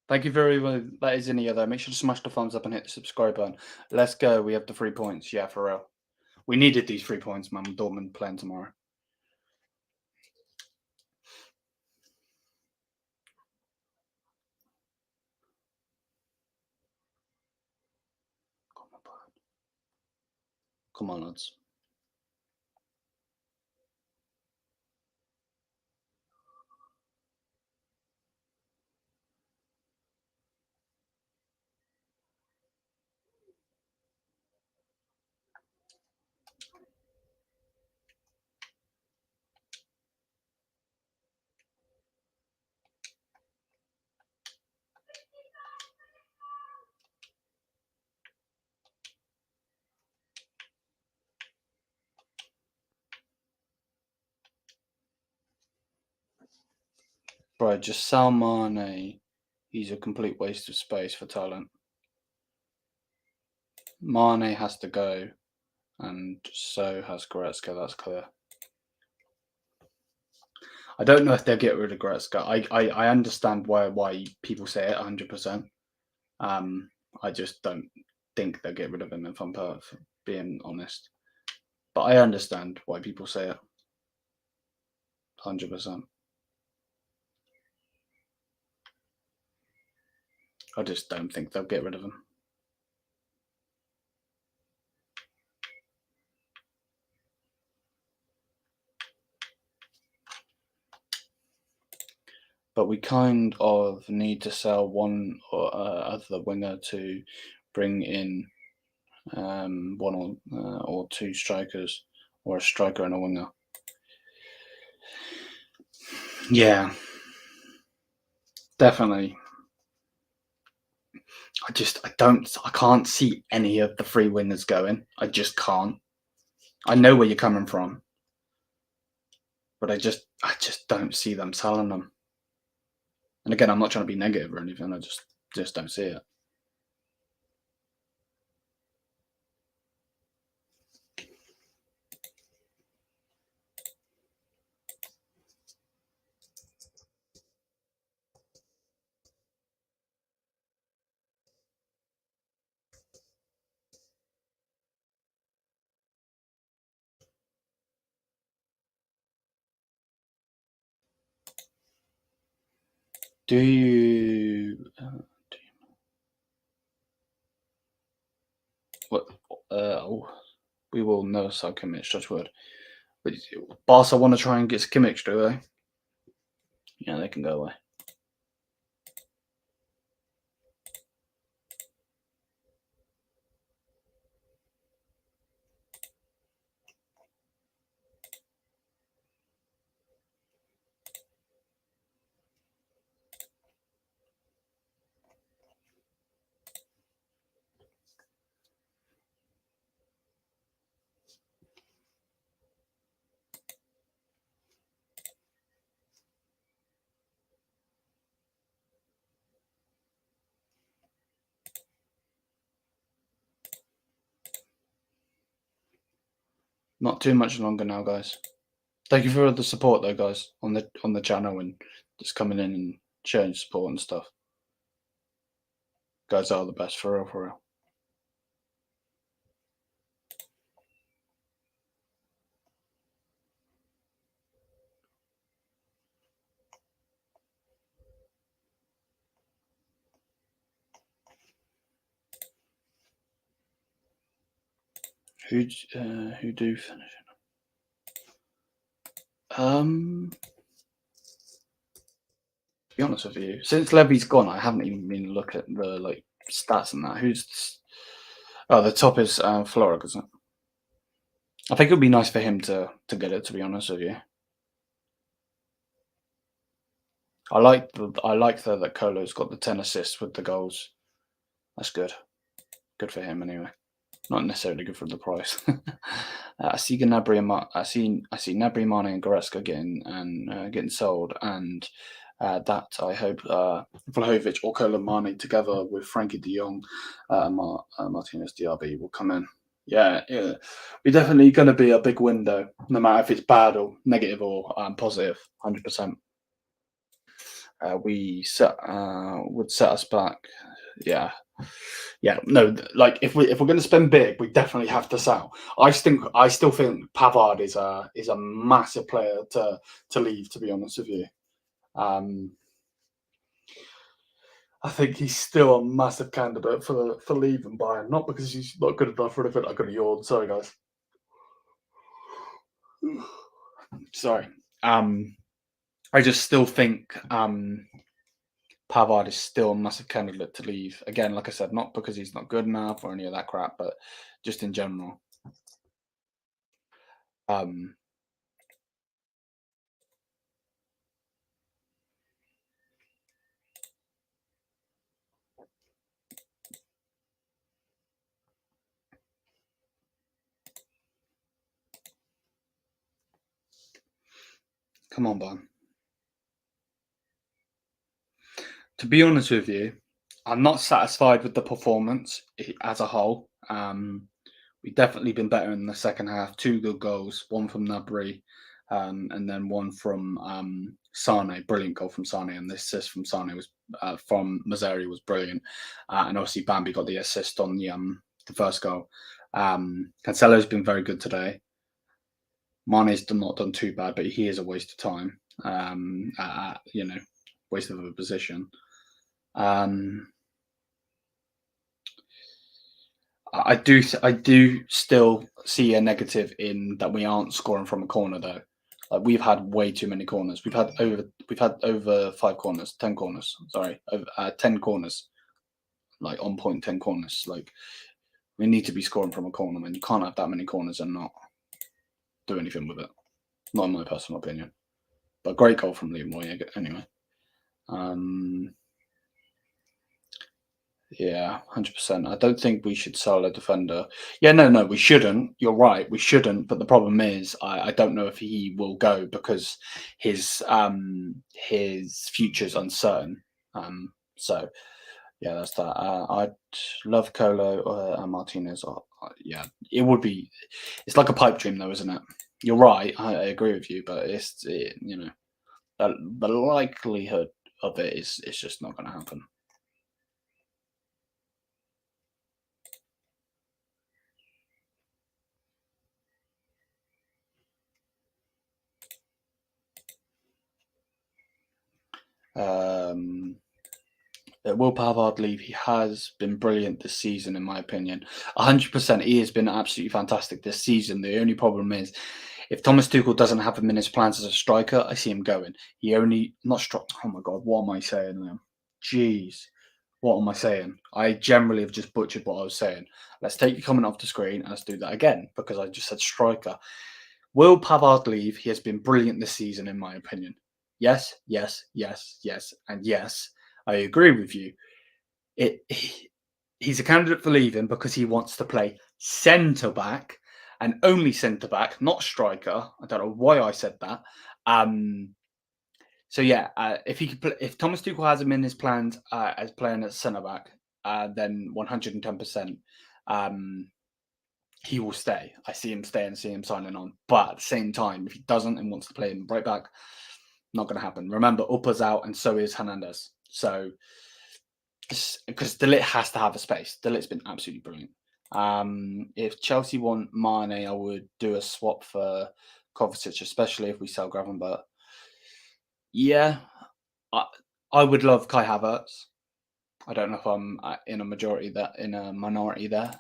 Thank you very much. That is any other. Make sure to smash the thumbs up and hit the subscribe button. Let's go. We have the 3 points. Yeah, for real. We needed these 3 points, man. Dortmund playing tomorrow. Come on, lads. Bro, just sell Mane. He's a complete waste of space for talent. Mane has to go, and so has Goretzka. That's clear. I don't know if they'll get rid of Goretzka. I understand why people say it 100%. I just don't think they'll get rid of him, if I'm being honest. But I understand why people say it 100%. I just don't think they'll get rid of him. But we kind of need to sell one or other winger to bring in one or two strikers, or a striker and a winger. Yeah, definitely. I can't see any of the 3 winners going. I just can't. I know where you're coming from, but I just don't see them selling them. And again, I'm not trying to be negative or anything. I just don't see it. Do you? What? We will never sell Kimmich. Such word. But Barca want to try and get Kimmich, do they? Yeah, they can go away. Not too much longer now, guys. Thank you for the support, though, guys, on the channel and just coming in and showing support and stuff. Guys are the best, for real, for real. Who do finish? To be honest with you, since Levy's gone, I haven't even been looking at the stats and that. The top is Floric, isn't it? I think it would be nice for him to get it. To be honest with you, I like that Colo's got the 10 assists with the goals. That's good. Good for him anyway. Not necessarily good for the price. I see Gnabry and I see Gnabry, Mane, and Goretzka getting sold, and that I hope Vlahovic or Kolo Mane together with Frankie De Jong and Martinez DRB will come in. Yeah, we're definitely going to be a big window, no matter if it's bad or negative or positive. 100%. Would set us back. Yeah. No, like if we're going to spend big, we definitely have to sell. I still think Pavard is a massive player to leave. To be honest with you, I think he's still a massive candidate for leaving Bayern. Not because he's not good enough for anything. I got a yawn. Sorry, guys. Sorry. I just still think Pavard is still a massive candidate to leave. Again, like I said, not because he's not good enough or any of that crap, but just in general. Come on, Bayern. To be honest with you, I'm not satisfied with the performance as a whole. We've definitely been better in the second half. 2 good goals, one from Gnabry, and then one from Sane. Brilliant goal from Sane, and the assist from Sane was from Mazzari was brilliant. And obviously Bambi got the assist on the first goal. Cancelo's been very good today. Mane's not done too bad, but he is a waste of time. Waste of a position. I do still see a negative in that we aren't scoring from a corner though. Like we've had way too many corners. We've had over 5 corners, 10 corners. Sorry, 10 corners. Like on point 10 corners. Like we need to be scoring from a corner, man. You can't have that many corners and not do anything with it. Not in my personal opinion. But great goal from Leon anyway. Yeah, 100%. I don't think we should sell a defender. Yeah, no, we shouldn't. You're right, we shouldn't. But the problem is, I don't know if he will go because his future's uncertain. So yeah, that's that. I'd love Colo and Martinez. Yeah, it would be. It's like a pipe dream, though, isn't it? You're right. I agree with you, but the likelihood of it is it's just not going to happen. Will Pavard leave? He has been brilliant this season, in my opinion. 100%. He has been absolutely fantastic this season. The only problem is, if Thomas Tuchel doesn't have him in his plans as a striker, I see him going. Oh my God, what am I saying now? Jeez, what am I saying? I generally have just butchered what I was saying. Let's take your comment off the screen and let's do that again because I just said striker. Will Pavard leave? He has been brilliant this season, in my opinion. Yes, and yes. I agree with you. He's a candidate for leaving because he wants to play centre back and only centre back, not striker. I don't know why I said that. So yeah, if Thomas Tuchel has him in his plans as playing at centre back, then 110%. he will stay. I see him staying, see him signing on. But at the same time, if he doesn't and wants to play him right back, not going to happen. Remember, Upper's out and so is Hernandez. So, because De Ligt has to have a space. De Ligt's been absolutely brilliant. If Chelsea want Mane, I would do a swap for Kovacic, especially if we sell Gravenberch. Yeah, I would love Kai Havertz. I don't know if I'm in a minority there.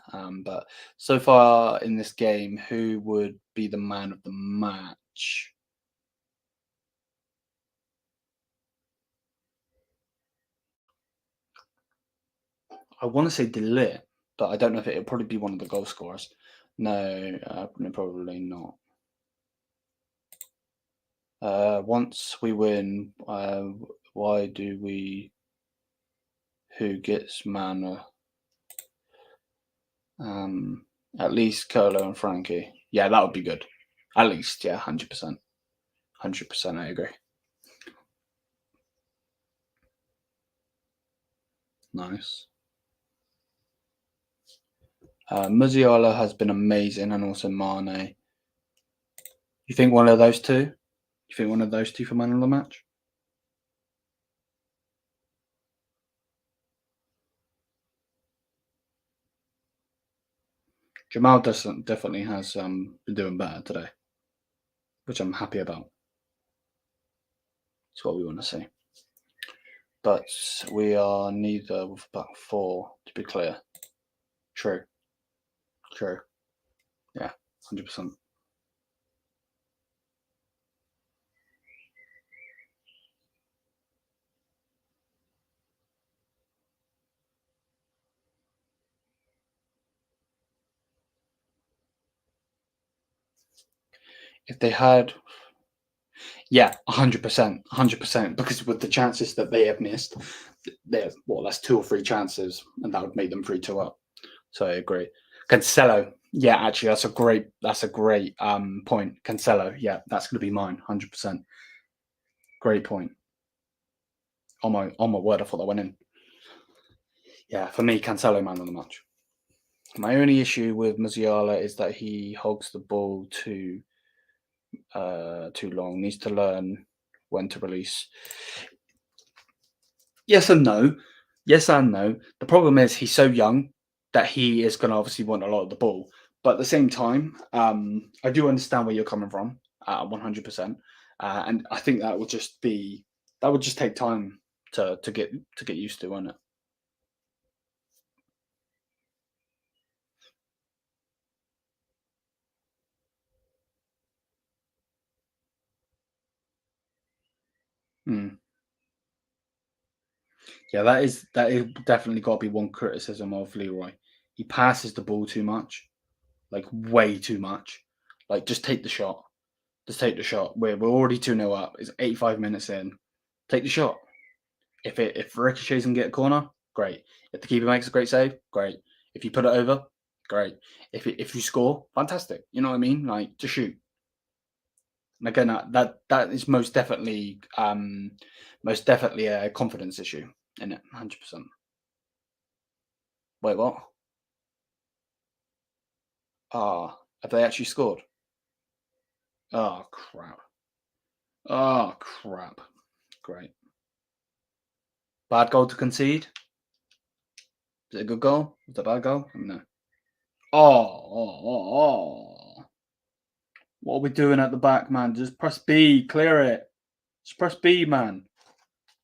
But so far in this game, who would be the man of the match? I want to say De Ligt, but I don't know if it'll probably be one of the goal scorers. No, probably not. Once we win, why do we? Who gets man? At least Colo and Frankie. Yeah, that would be good. At least, yeah, 100%. 100%, I agree. Nice. Musiala has been amazing, and also Mane. You think one of those two? You think one of those two for man of the match? Jamal definitely has been doing better today, which I'm happy about. It's what we want to see. But we are neither with back four, to be clear. True. Yeah, 100%. If they had, yeah, 100%, 100%, because with the chances that they have missed, that's 2 or 3 chances, and that would make them 3-2 up. So I agree. Cancelo, yeah, actually, that's a great point. Cancelo, yeah, that's going to be mine, 100%. Great point. On my word, I thought that went in. Yeah, for me, Cancelo, man of the match. My only issue with Musiala is that he hogs the ball too long. Needs to learn when to release. Yes and no. Yes and no. The problem is he's so young that he is going to obviously want a lot of the ball. But at the same time, I do understand where you're coming from, 100%. And I think that would just take time to get used to, won't it? Mm. Yeah, that is definitely got to be one criticism of Leroy. He passes the ball too much, like way too much. Like just take the shot. Just take the shot. We're already 2-0 up. It's 85 minutes in. Take the shot. If ricochets and get a corner, great. If the keeper makes a great save, great. If you put it over, great. If you score, fantastic. You know what I mean? Like to shoot. And again, that is most definitely a confidence issue in it, 100%. Wait, what? Have they actually scored? Oh crap! Oh crap! Great. Bad goal to concede. Is it a good goal? Is it a bad goal? No. Oh. What are we doing at the back, man? Just press B, clear it. Just press B, man.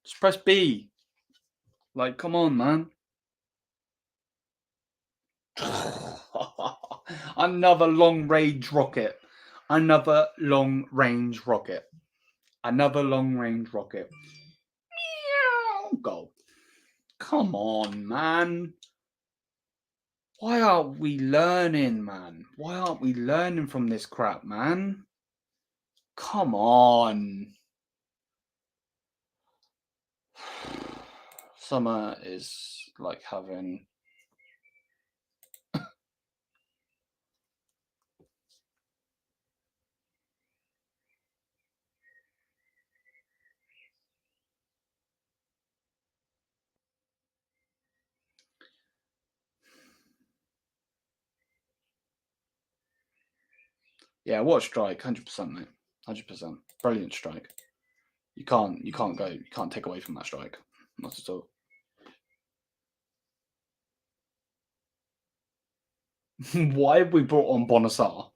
Just press B. Like, come on, man. Another long range rocket. Another long range rocket. Another long range rocket. Meow. Goal. Come on, man. Why aren't we learning, man? Why aren't we learning from this crap, man? Come on. Summer is like having. Yeah, what a strike, 100%, mate. 100%. Brilliant strike. You can't take away from that strike. Not at all. Why have we brought on Bonassar?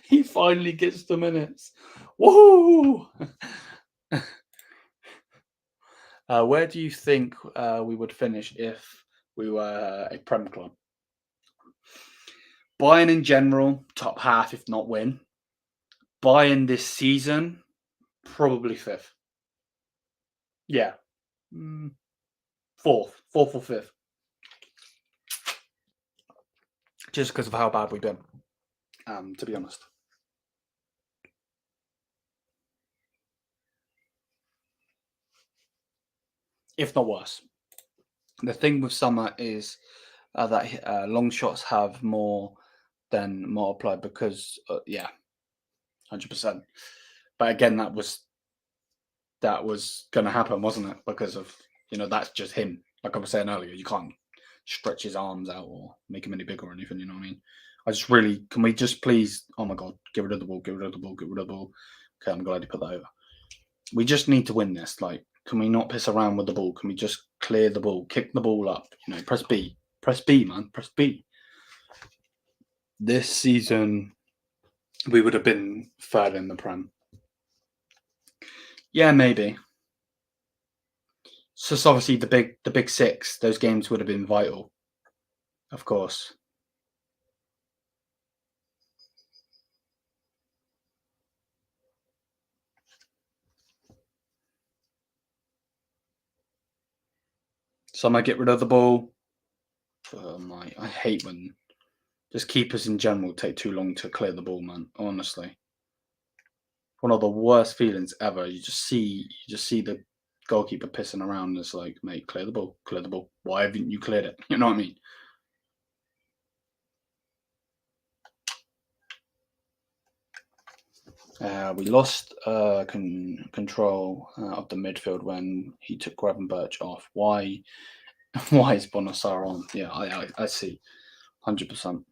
He finally gets the minutes. Woohoo! Where do you think we would finish if we were a Prem club? Bayern in general, top half, if not win. Bayern this season, probably fifth. Yeah. Fourth or fifth. Just because of how bad we've been, to be honest. If not worse. The thing with summer is that long shots have more than multiplied because, 100%. But again, that was going to happen, wasn't it? Because of, that's just him. Like I was saying earlier, you can't stretch his arms out or make him any bigger or anything, you know what I mean? Can we just please, oh my God, get rid of the ball, get rid of the ball, get rid of the ball. Okay, I'm glad you put that over. We just need to win this. Like, can we not piss around with the ball? Can we just clear the ball, kick the ball up? Press B. Press B, man. Press B. This season, we would have been third in the Prem. Yeah, maybe. So it's obviously the big six. Those games would have been vital, of course. So I might get rid of the ball. I hate when just keepers in general take too long to clear the ball, man. Honestly, one of the worst feelings ever. You just see the goalkeeper pissing around. It's like, mate, clear the ball, clear the ball. Why haven't you cleared it? You know what I mean? We lost control of the midfield when he took Gravenberch off. Why? Why is Bonassar on? Yeah, I see, 100%.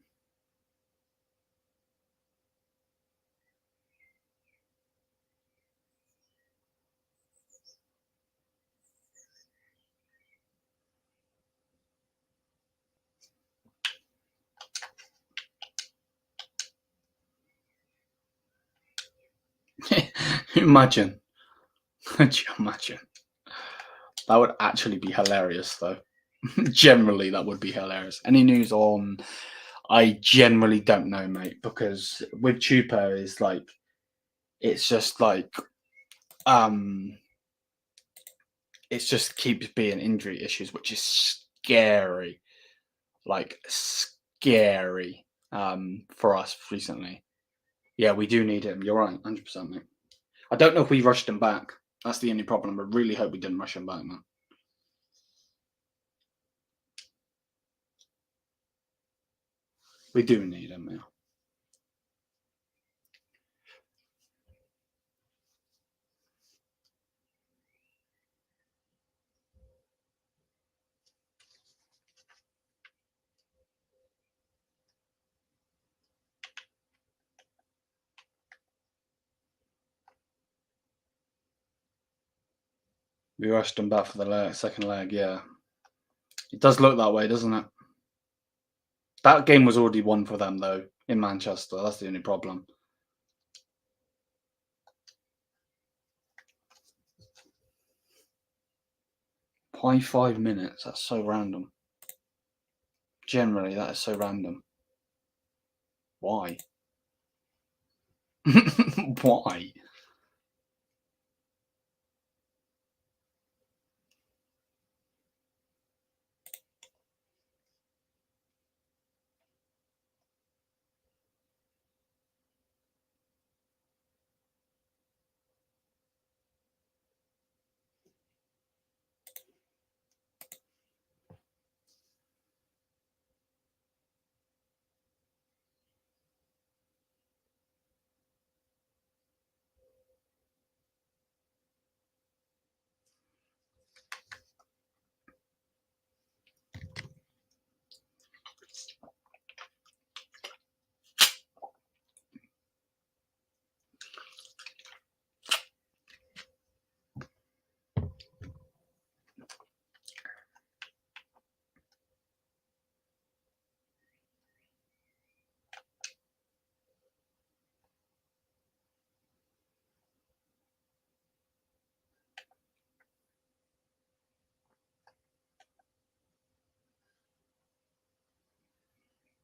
Imagine. Could you imagine? That would actually be hilarious, though. Generally, that would be hilarious. Any news on? I generally don't know, mate, because with Chupa is like, it's just like, it just keeps being injury issues, which is scary, like scary, for us recently. Yeah, we do need him. You're right, 100%, mate. I don't know if we rushed him back. That's the only problem. I really hope we didn't rush him back, man. We do need him, yeah. We rushed him back for the second leg, yeah. It does look that way, doesn't it? That game was already won for them, though, in Manchester. That's the only problem. Why 5 minutes? That's so random. Generally, that is so random. Why? Why?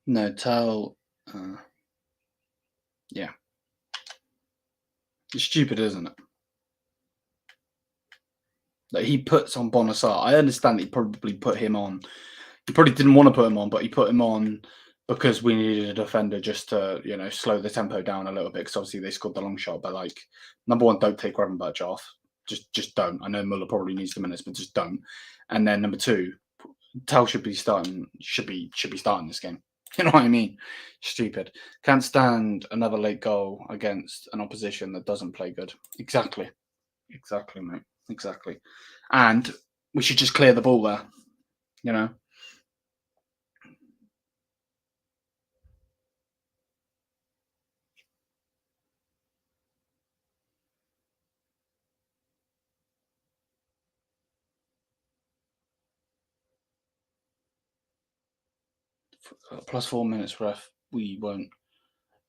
No, tell. Yeah. It's stupid, isn't it? Like he puts on Bonassar. I understand that he probably put him on. He probably didn't want to put him on, but he put him on because we needed a defender just to, slow the tempo down a little bit. Because obviously they scored the long shot. But like, number one, don't take Gravenberch off. Just don't. I know Muller probably needs the minutes, but just don't. And then number two, Tell should be starting. Should be starting this game. You know what I mean? Stupid. Can't stand another late goal against an opposition that doesn't play good. Exactly, mate. Exactly. And we should just clear the ball there. You know. Plus 4 minutes, ref. We won't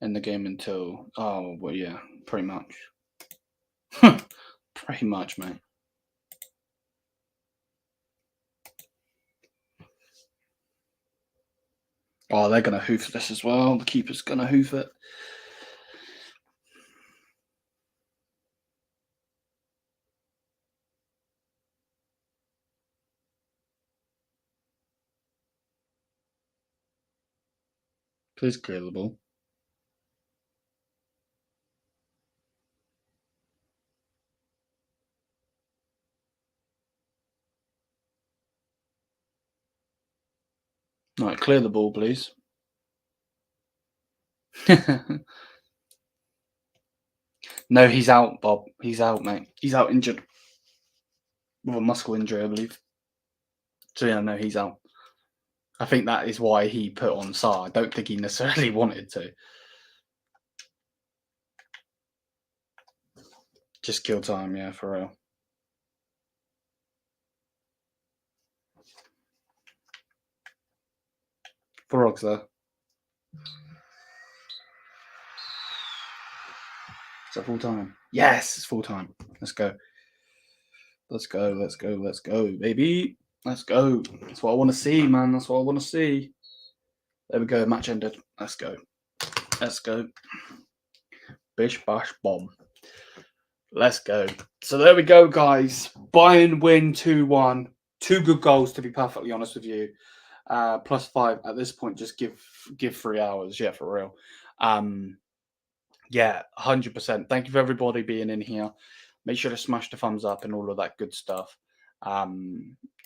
end the game until. Oh, well, yeah, pretty much. Pretty much, mate. Oh, they're going to hoof this as well. The keeper's going to hoof it. Please clear the ball. Right, clear the ball, please. No, he's out, Bob. He's out, mate. He's out injured. With a muscle injury, I believe. So, yeah, no, he's out. I think that is why he put on Sarr. I don't think he necessarily wanted to. Just kill time, yeah, for real. Farog's there. Is that full time? Yes, it's full time. Let's go. Let's go, baby. Let's go. That's what I want to see, man. That's what I want to see. There we go. Match ended. Let's go. Let's go. Bish, bash, bomb. Let's go. So there we go, guys. Bayern win 2-1. 2 good goals, to be perfectly honest with you. +5 at this point. Just give 3 hours. Yeah, for real. Yeah, 100%. Thank you for everybody being in here. Make sure to smash the thumbs up and all of that good stuff.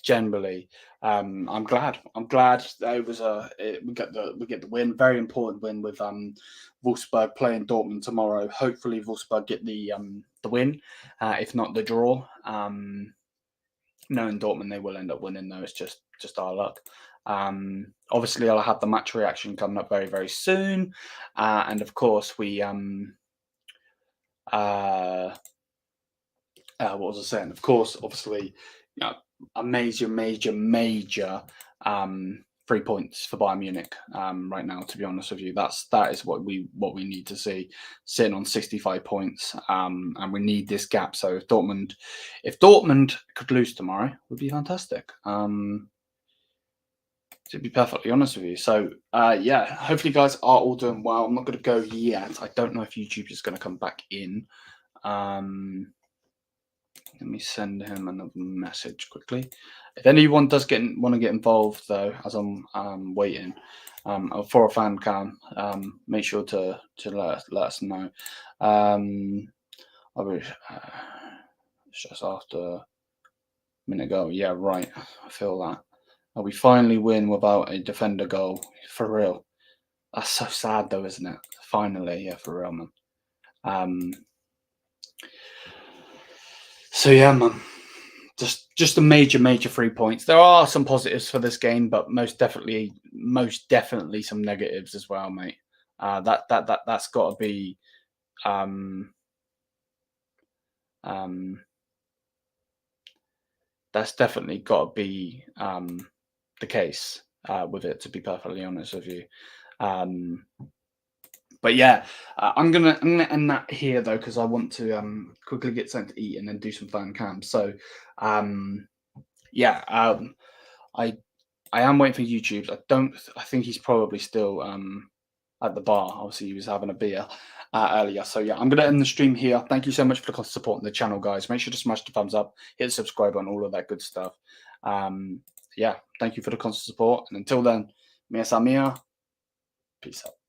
Generally, I'm glad. That it was we get the win. Very important win with Wolfsburg playing Dortmund tomorrow. Hopefully, Wolfsburg get the win. If not the draw. Knowing Dortmund, they will end up winning though. It's just our luck. Obviously, I'll have the match reaction coming up very, very soon, and of course, we what was I saying? Of course, obviously, a major 3 points for Bayern Munich right now. To be honest with you, that is what we need to see, sitting on 65 points, and we need this gap. So if Dortmund could lose tomorrow, would be fantastic. To be perfectly honest with you. So yeah, hopefully you guys are all doing well. I'm not going to go yet. I don't know if YouTube is going to come back in. Let me send him another message quickly. If anyone does want to get involved, though, as I'm waiting for a fan cam, make sure to let us know. I was just after a minute ago. Yeah, right. I feel that. We finally win without a defender goal. For real. That's so sad, though, isn't it? Finally, yeah, for real, man. So yeah, man. Just a major 3 points. There are some positives for this game, but most definitely some negatives as well, mate. That's got to be that's definitely got to be the case with it. To be perfectly honest with you. But yeah, I'm gonna end that here though, because I want to quickly get something to eat and then do some fan cams. So yeah, I I am waiting for YouTube's. I think he's probably still at the bar. Obviously, he was having a beer earlier. So yeah, I'm going to end the stream here. Thank you so much for the support on the channel, guys. Make sure to smash the thumbs up, hit the subscribe button, all of that good stuff. Yeah, thank you for the constant support. And until then, mia sa mia. Peace out.